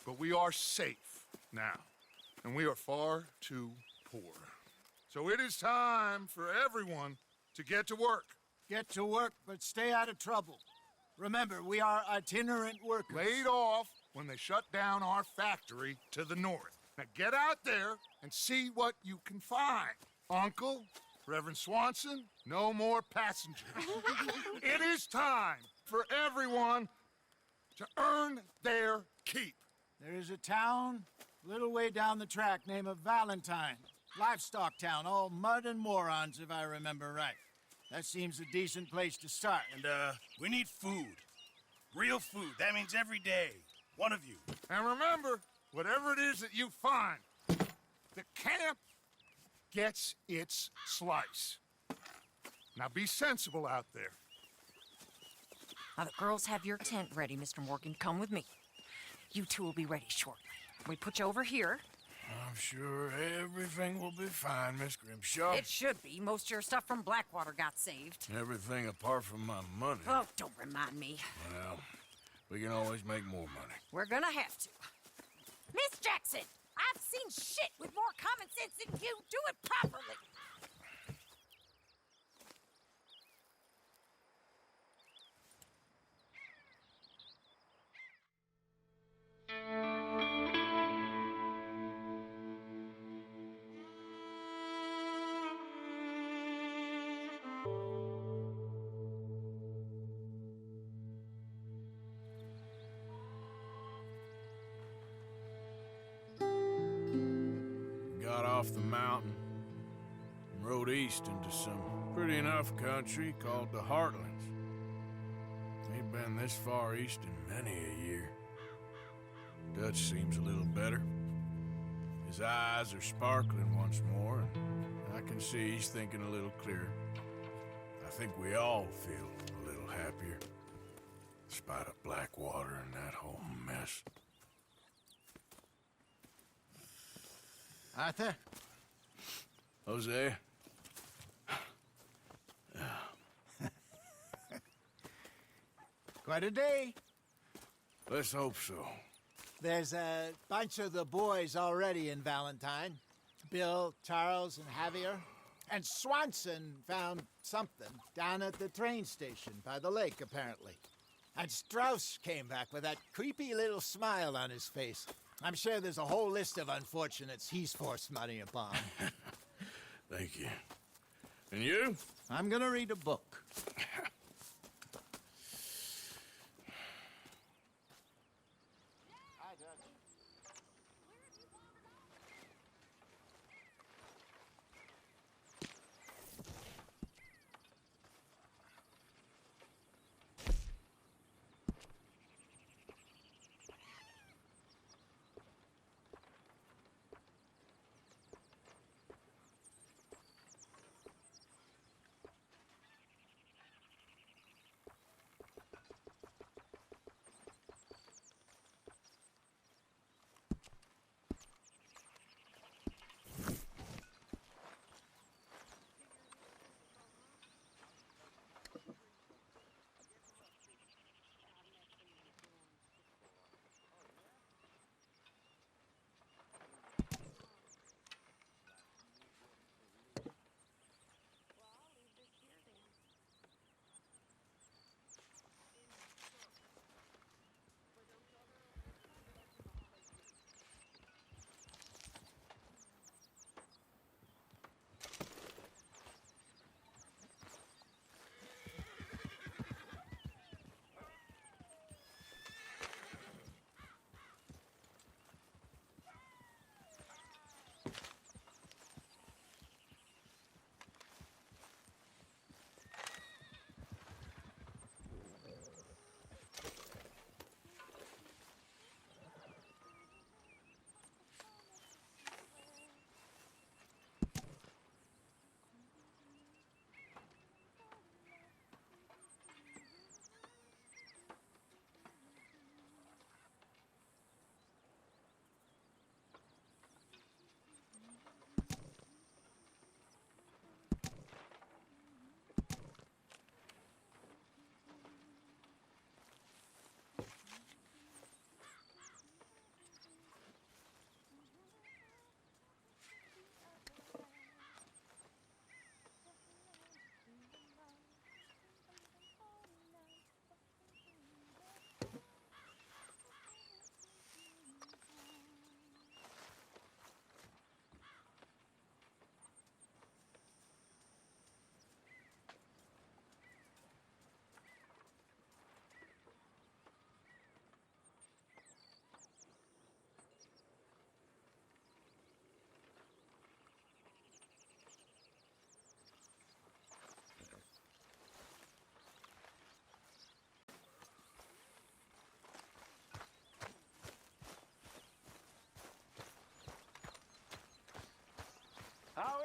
[SPEAKER 6] but we are safe now, and we are far too poor. So it is time for everyone to get to work.
[SPEAKER 8] Get to work, but stay out of trouble. Remember, we are itinerant workers.
[SPEAKER 6] Laid off when they shut down our factory to the north. Now get out there and see what you can find. Uncle, Reverend Swanson, no more passengers. It is time for everyone to earn their keep.
[SPEAKER 8] There is a town a little way down the track named Valentine. Livestock town, all mud and morons, if I remember right. That seems a decent place to start.
[SPEAKER 3] And, we need food. Real food. That means every day. One of you.
[SPEAKER 6] And remember, whatever it is that you find, the camp gets its slice. Now be sensible out there.
[SPEAKER 13] Now, the girls have your tent ready, Mr. Morgan. Come with me. You two will be ready shortly. We put you over here.
[SPEAKER 2] I'm sure everything will be fine, Miss Grimshaw.
[SPEAKER 13] It should be. Most of your stuff from Blackwater got saved.
[SPEAKER 2] Everything apart from my money.
[SPEAKER 13] Oh, don't remind me.
[SPEAKER 2] Well, we can always make more money.
[SPEAKER 13] We're gonna have to. Miss Jackson, I've seen shit with more common sense than you. Do it properly.
[SPEAKER 2] Got off the mountain and rode east into some pretty enough country called the Heartlands. Ain't been this far east in many a year. Dutch seems a little better. His eyes are sparkling once more, and I can see he's thinking a little clearer. I think we all feel a little happier, despite of Blackwater and that whole mess.
[SPEAKER 8] Arthur?
[SPEAKER 2] Jose?
[SPEAKER 8] Quite a day.
[SPEAKER 2] Let's hope so.
[SPEAKER 8] There's a bunch of the boys already in Valentine. Bill, Charles, and Javier. And Swanson found something down at the train station by the lake, apparently. And Strauss came back with that creepy little smile on his face. I'm sure there's a whole list of unfortunates he's forced money upon.
[SPEAKER 2] Thank you. And you?
[SPEAKER 8] I'm gonna read a book. Hi, Dutch.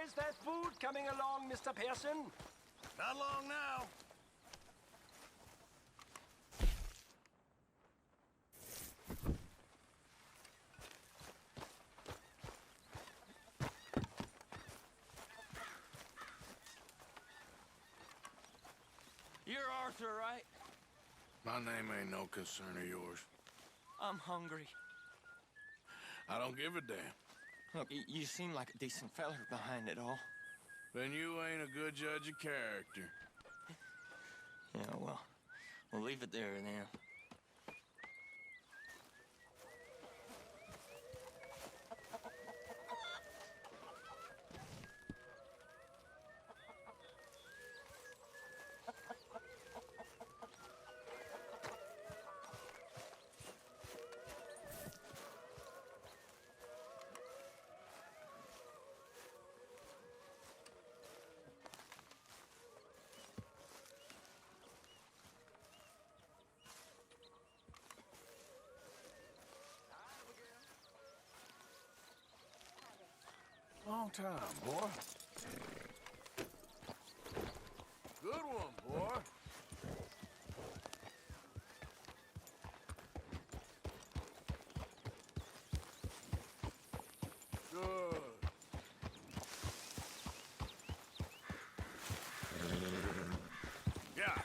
[SPEAKER 11] Is that food coming along, Mr. Pearson?
[SPEAKER 3] Not long now.
[SPEAKER 10] You're Arthur, right?
[SPEAKER 2] My name ain't no concern of yours.
[SPEAKER 10] I'm hungry.
[SPEAKER 2] I don't give a damn.
[SPEAKER 10] Look, you seem like a decent fella behind it all.
[SPEAKER 2] Then you ain't a good judge of character.
[SPEAKER 10] Yeah, well, we'll leave it there then.
[SPEAKER 2] Long time, boy. Good one, boy. Good. Yeah.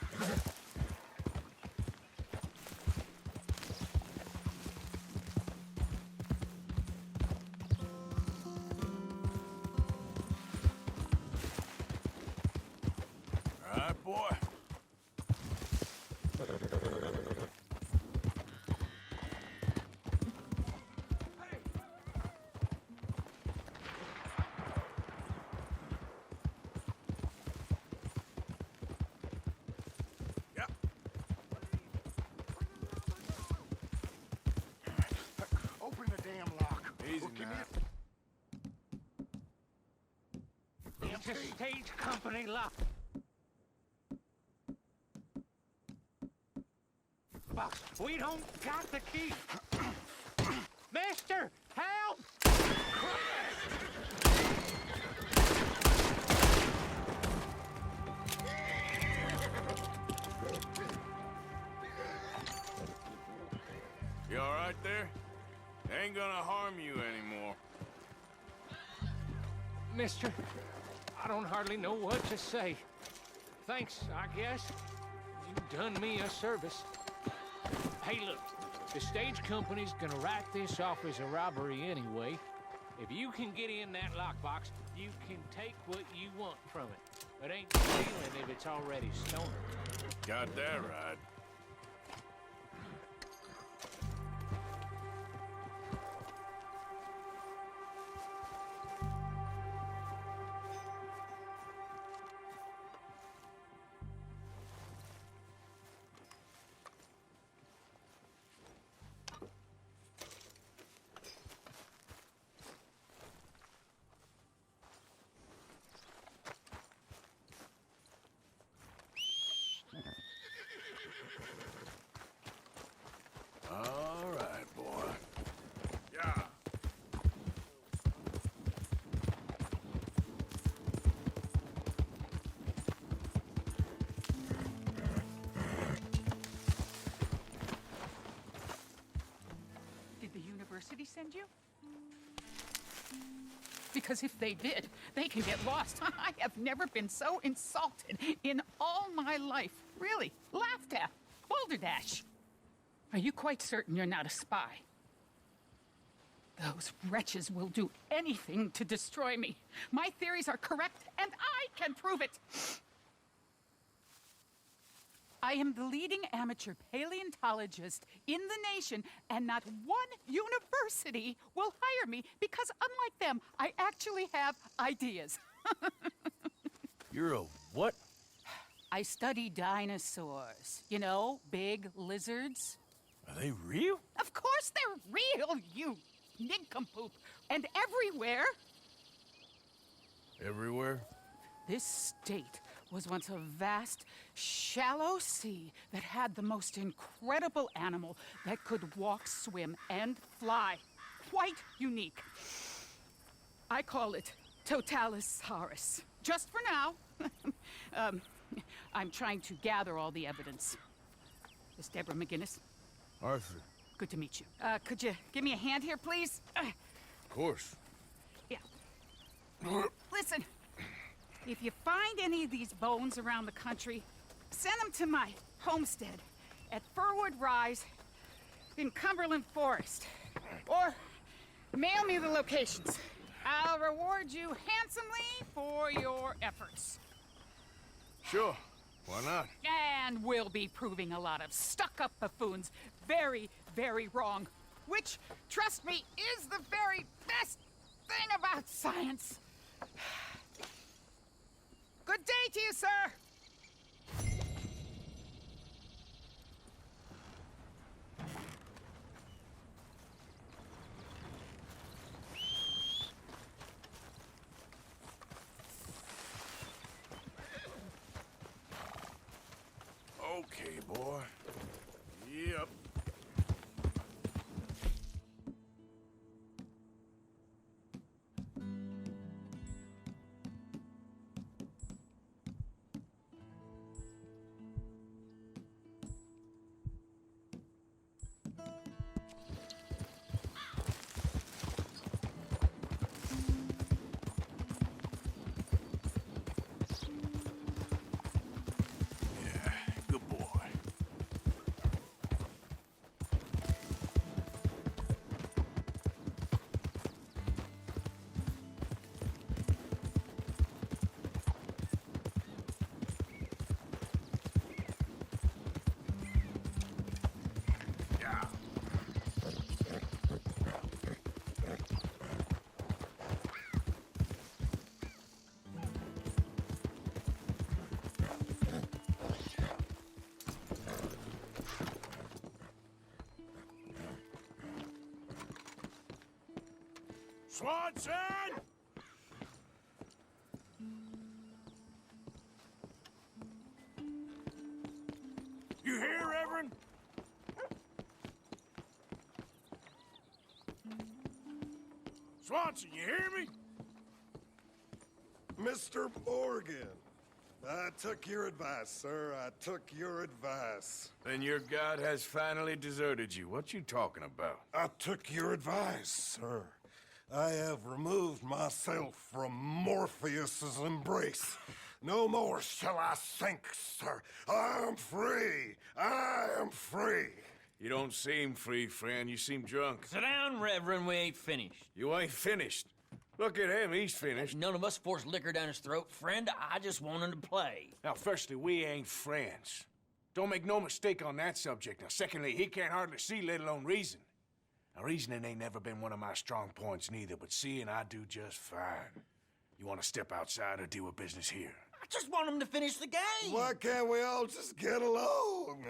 [SPEAKER 2] All right, boy. Yeah.
[SPEAKER 8] Open the damn lock.
[SPEAKER 2] Easy now.
[SPEAKER 10] It's a stage company lock. Box, we don't got the key. Mister, help!
[SPEAKER 2] You all right there? Ain't gonna harm you anymore.
[SPEAKER 10] Mister, I don't hardly know what to say. Thanks, I guess. You've done me a service. Hey, look, the stage company's gonna write this off as a robbery anyway. If you can get in that lockbox, you can take what you want from it. But ain't stealing if it's already stolen.
[SPEAKER 2] Got that right. All right, boy. Yeah.
[SPEAKER 15] Did the university send you? Because if they did, they can get lost. I have never been so insulted in all my life. Really, laughed at. Balderdash. Are you quite certain you're not a spy? Those wretches will do anything to destroy me. My theories are correct, and I can prove it. I am the leading amateur paleontologist in the nation, and not one university will hire me because, unlike them, I actually have ideas.
[SPEAKER 11] You're a what?
[SPEAKER 15] I study dinosaurs. You know, big lizards.
[SPEAKER 11] Are they real?
[SPEAKER 15] Of course they're real, you nincompoop. And everywhere.
[SPEAKER 2] Everywhere?
[SPEAKER 15] This state was once a vast, shallow sea that had the most incredible animal that could walk, swim, and fly. Quite unique. I call it Totalis Haris. Just for now. I'm trying to gather all the evidence. Miss Deborah McGinnis.
[SPEAKER 2] Arthur.
[SPEAKER 15] Good to meet you. Could you give me a hand here, please?
[SPEAKER 2] Of course.
[SPEAKER 15] Yeah. Listen, if you find any of these bones around the country, send them to my homestead at Furwood Rise in Cumberland Forest. Or mail me the locations. I'll reward you handsomely for your efforts.
[SPEAKER 2] Sure. Why not?
[SPEAKER 15] And we'll be proving a lot of stuck-up buffoons very, very wrong. Which, trust me, is the very best thing about science. Good day to you, sir!
[SPEAKER 2] Okay, boy. Yep. Good boy. Swanson! You hear, Reverend? Swanson, you hear me?
[SPEAKER 16] Mr. Morgan, I took your advice, sir. I took your advice.
[SPEAKER 2] Then your god has finally deserted you. What you talking about?
[SPEAKER 16] I took your advice, sir. I have removed myself from Morpheus's embrace. No more shall I sink, sir. I am free. I am free.
[SPEAKER 2] You don't seem free, friend. You seem drunk.
[SPEAKER 17] Sit down, Reverend. We ain't finished.
[SPEAKER 2] You ain't finished. Look at him. He's finished.
[SPEAKER 17] None of us forced liquor down his throat. Friend, I just want him to play.
[SPEAKER 2] Now, firstly, we ain't friends. Don't make no mistake on that subject. Now, secondly, he can't hardly see, let alone reason. Now, reasoning ain't never been one of my strong points neither, but seeing I do just fine. You want to step outside or deal with business here?
[SPEAKER 17] I just want him to finish the game.
[SPEAKER 16] Why can't we all just get along?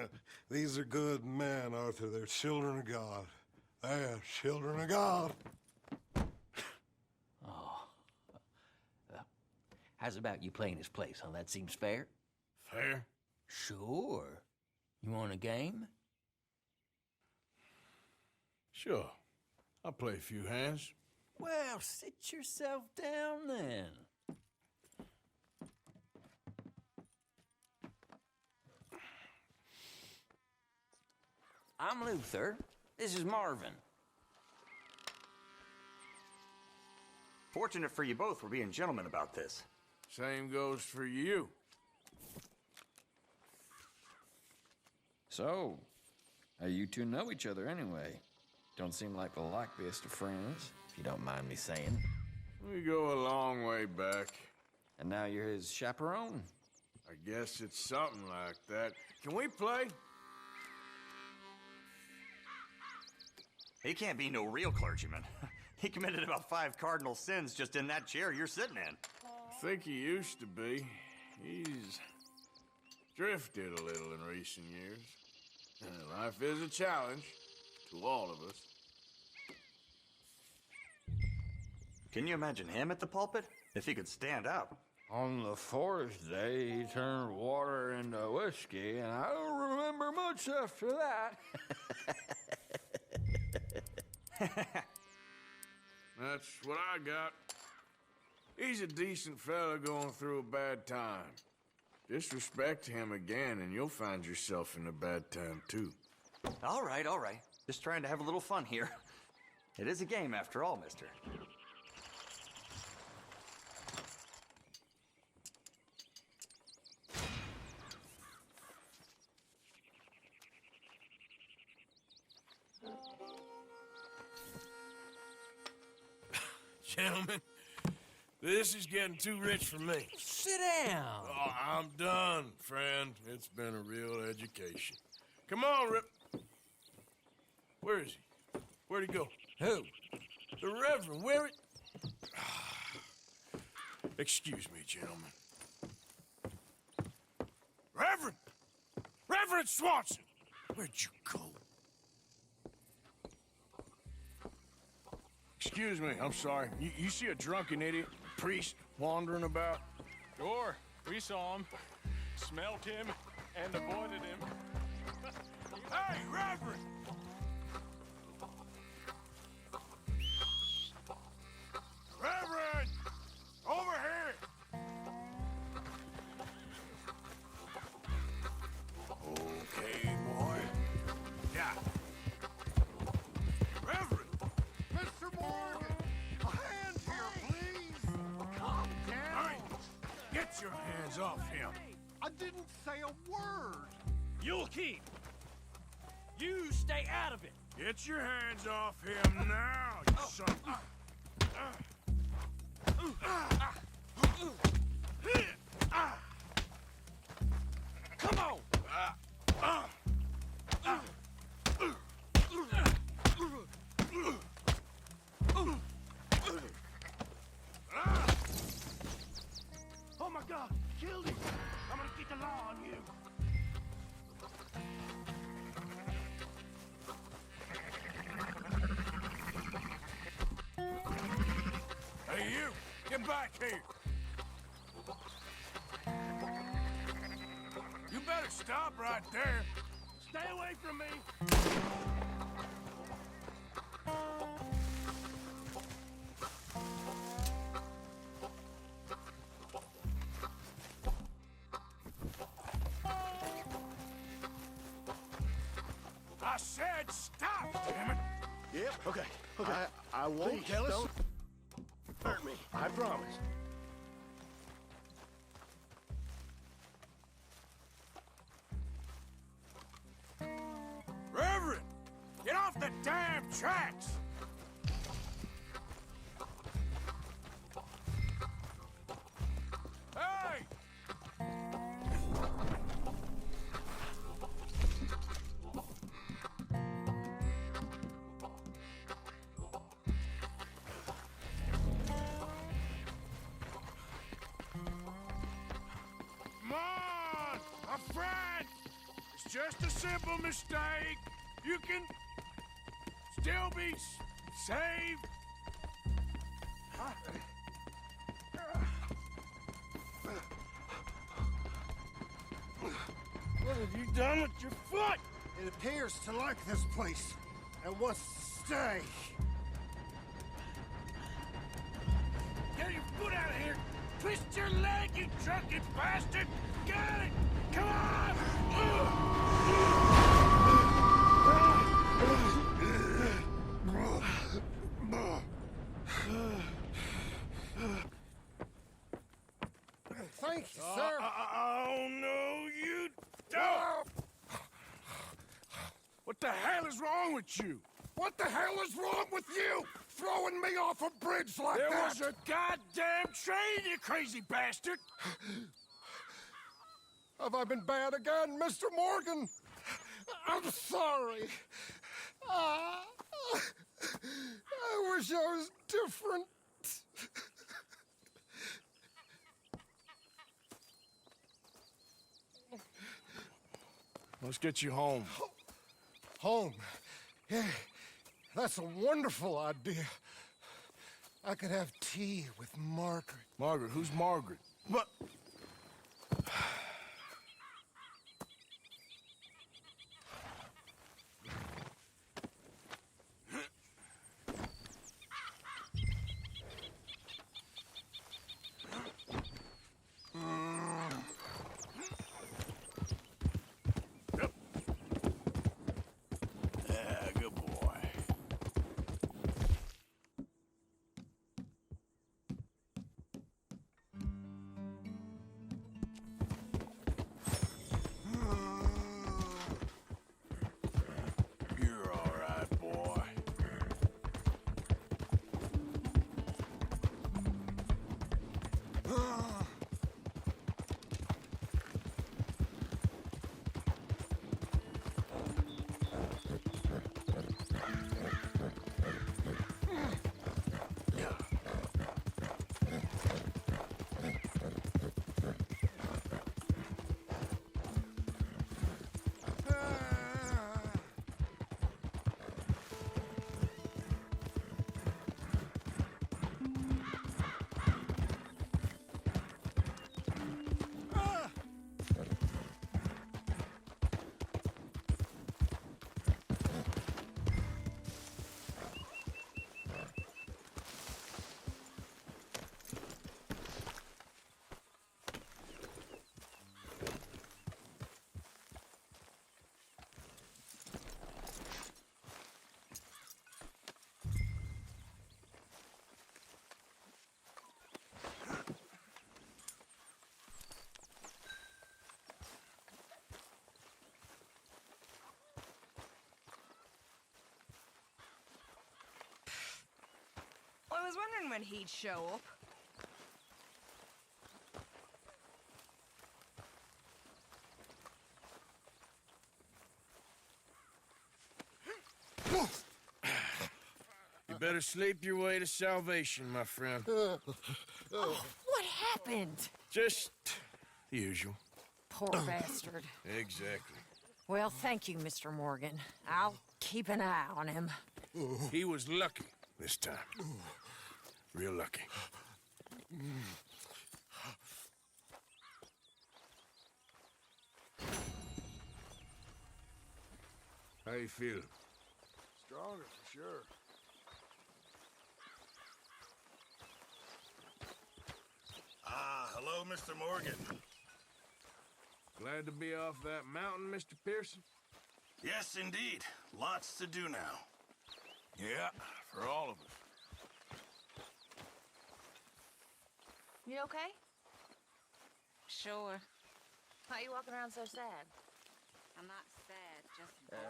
[SPEAKER 16] These are good men, Arthur. They're children of God. They're children of God.
[SPEAKER 17] Oh. How's about you playing his place, huh? That seems fair?
[SPEAKER 2] Fair?
[SPEAKER 17] Sure. You want a game?
[SPEAKER 2] Sure. I'll play a few hands.
[SPEAKER 17] Well, sit yourself down then. I'm Luther. This is Marvin.
[SPEAKER 18] Fortunate for you both, we're being gentlemen about this.
[SPEAKER 2] Same goes for you.
[SPEAKER 19] So, how you two know each other anyway? Don't seem like the likeliest of friends, if you don't mind me saying.
[SPEAKER 2] We go a long way back.
[SPEAKER 19] And now you're his chaperone?
[SPEAKER 2] I guess it's something like that. Can we play?
[SPEAKER 18] He can't be no real clergyman. He committed about 5 cardinal sins just in that chair you're sitting in.
[SPEAKER 2] I think he used to be. He's drifted a little in recent years. Life is a challenge to all of us.
[SPEAKER 18] Can you imagine him at the pulpit? If he could stand up.
[SPEAKER 19] On the 4th day, he turned water into whiskey, and I don't remember much after that.
[SPEAKER 2] That's what I got. He's a decent fella going through a bad time. Disrespect him again, and you'll find yourself in a bad time, too.
[SPEAKER 18] All right, all right. Just trying to have a little fun here. It is a game after all, mister.
[SPEAKER 2] Gentlemen, this is getting too rich for me.
[SPEAKER 11] Sit down.
[SPEAKER 2] Oh, I'm done, friend. It's been a real education. Come on, Rip. Where is he? Where'd he go?
[SPEAKER 11] Who?
[SPEAKER 2] The Reverend. Where it? Excuse me, gentlemen. Reverend! Reverend Swanson! Where'd you go? Excuse me, I'm sorry. You see a drunken idiot, priest, wandering about?
[SPEAKER 20] Sure, we saw him, smelt him, and avoided him.
[SPEAKER 2] Hey, Reverend! Reverend! Over here! Okay, boy. Yeah. Reverend!
[SPEAKER 6] Mr. Morgan! A hand here, please! Calm down!
[SPEAKER 2] All right, get your hands off him.
[SPEAKER 6] I didn't say a word!
[SPEAKER 11] You'll keep. You stay out of it.
[SPEAKER 2] Get your hands off him now, you son.
[SPEAKER 11] Come on.
[SPEAKER 9] Oh my God! Killed him! I'm gonna get the law on you!
[SPEAKER 2] Hey, you! Get back here! You better stop right there!
[SPEAKER 9] Stay away from me!
[SPEAKER 2] I said stop, damn it!
[SPEAKER 9] Yep, okay. I won't.
[SPEAKER 2] Please, don't
[SPEAKER 9] hurt me. I promise.
[SPEAKER 2] Reverend! Get off the damn tracks! Hey! Come on! My friend! It's just a simple mistake. You can still be saved. What have you done with your foot?
[SPEAKER 16] It appears to like this place and wants to stay.
[SPEAKER 2] Get your foot out of here! Twist your leg, you drunken bastard! Get it! Come on!
[SPEAKER 16] Thank you, sir.
[SPEAKER 2] Oh, no, you don't! What the hell is wrong with you?
[SPEAKER 16] What the hell is wrong with you? Throwing me off a bridge like
[SPEAKER 2] There
[SPEAKER 16] that?
[SPEAKER 2] was a goddamn train, you crazy bastard!
[SPEAKER 16] Have I been bad again, Mr. Morgan? I'm sorry. I wish I was different.
[SPEAKER 2] Let's get you home.
[SPEAKER 16] Home? Yeah, that's a wonderful idea. I could have tea with Margaret.
[SPEAKER 2] Margaret? Who's Margaret? What?
[SPEAKER 21] was wondering when he'd show up.
[SPEAKER 2] You better sleep your way to salvation, my friend.
[SPEAKER 13] Oh, what happened?
[SPEAKER 2] Just the usual.
[SPEAKER 13] Poor bastard.
[SPEAKER 2] Exactly.
[SPEAKER 13] Well, thank you, Mr. Morgan. I'll keep an eye on him.
[SPEAKER 2] He was lucky this time. Real lucky. How you feeling?
[SPEAKER 8] Stronger for sure.
[SPEAKER 3] Ah, hello, Mr. Morgan.
[SPEAKER 2] Glad to be off that mountain, Mr. Pearson?
[SPEAKER 3] Yes, indeed. Lots to do now.
[SPEAKER 2] Yeah, for all of us.
[SPEAKER 7] You okay?
[SPEAKER 21] Sure.
[SPEAKER 7] Why are you walking around so sad?
[SPEAKER 21] I'm not sad, just
[SPEAKER 7] bored.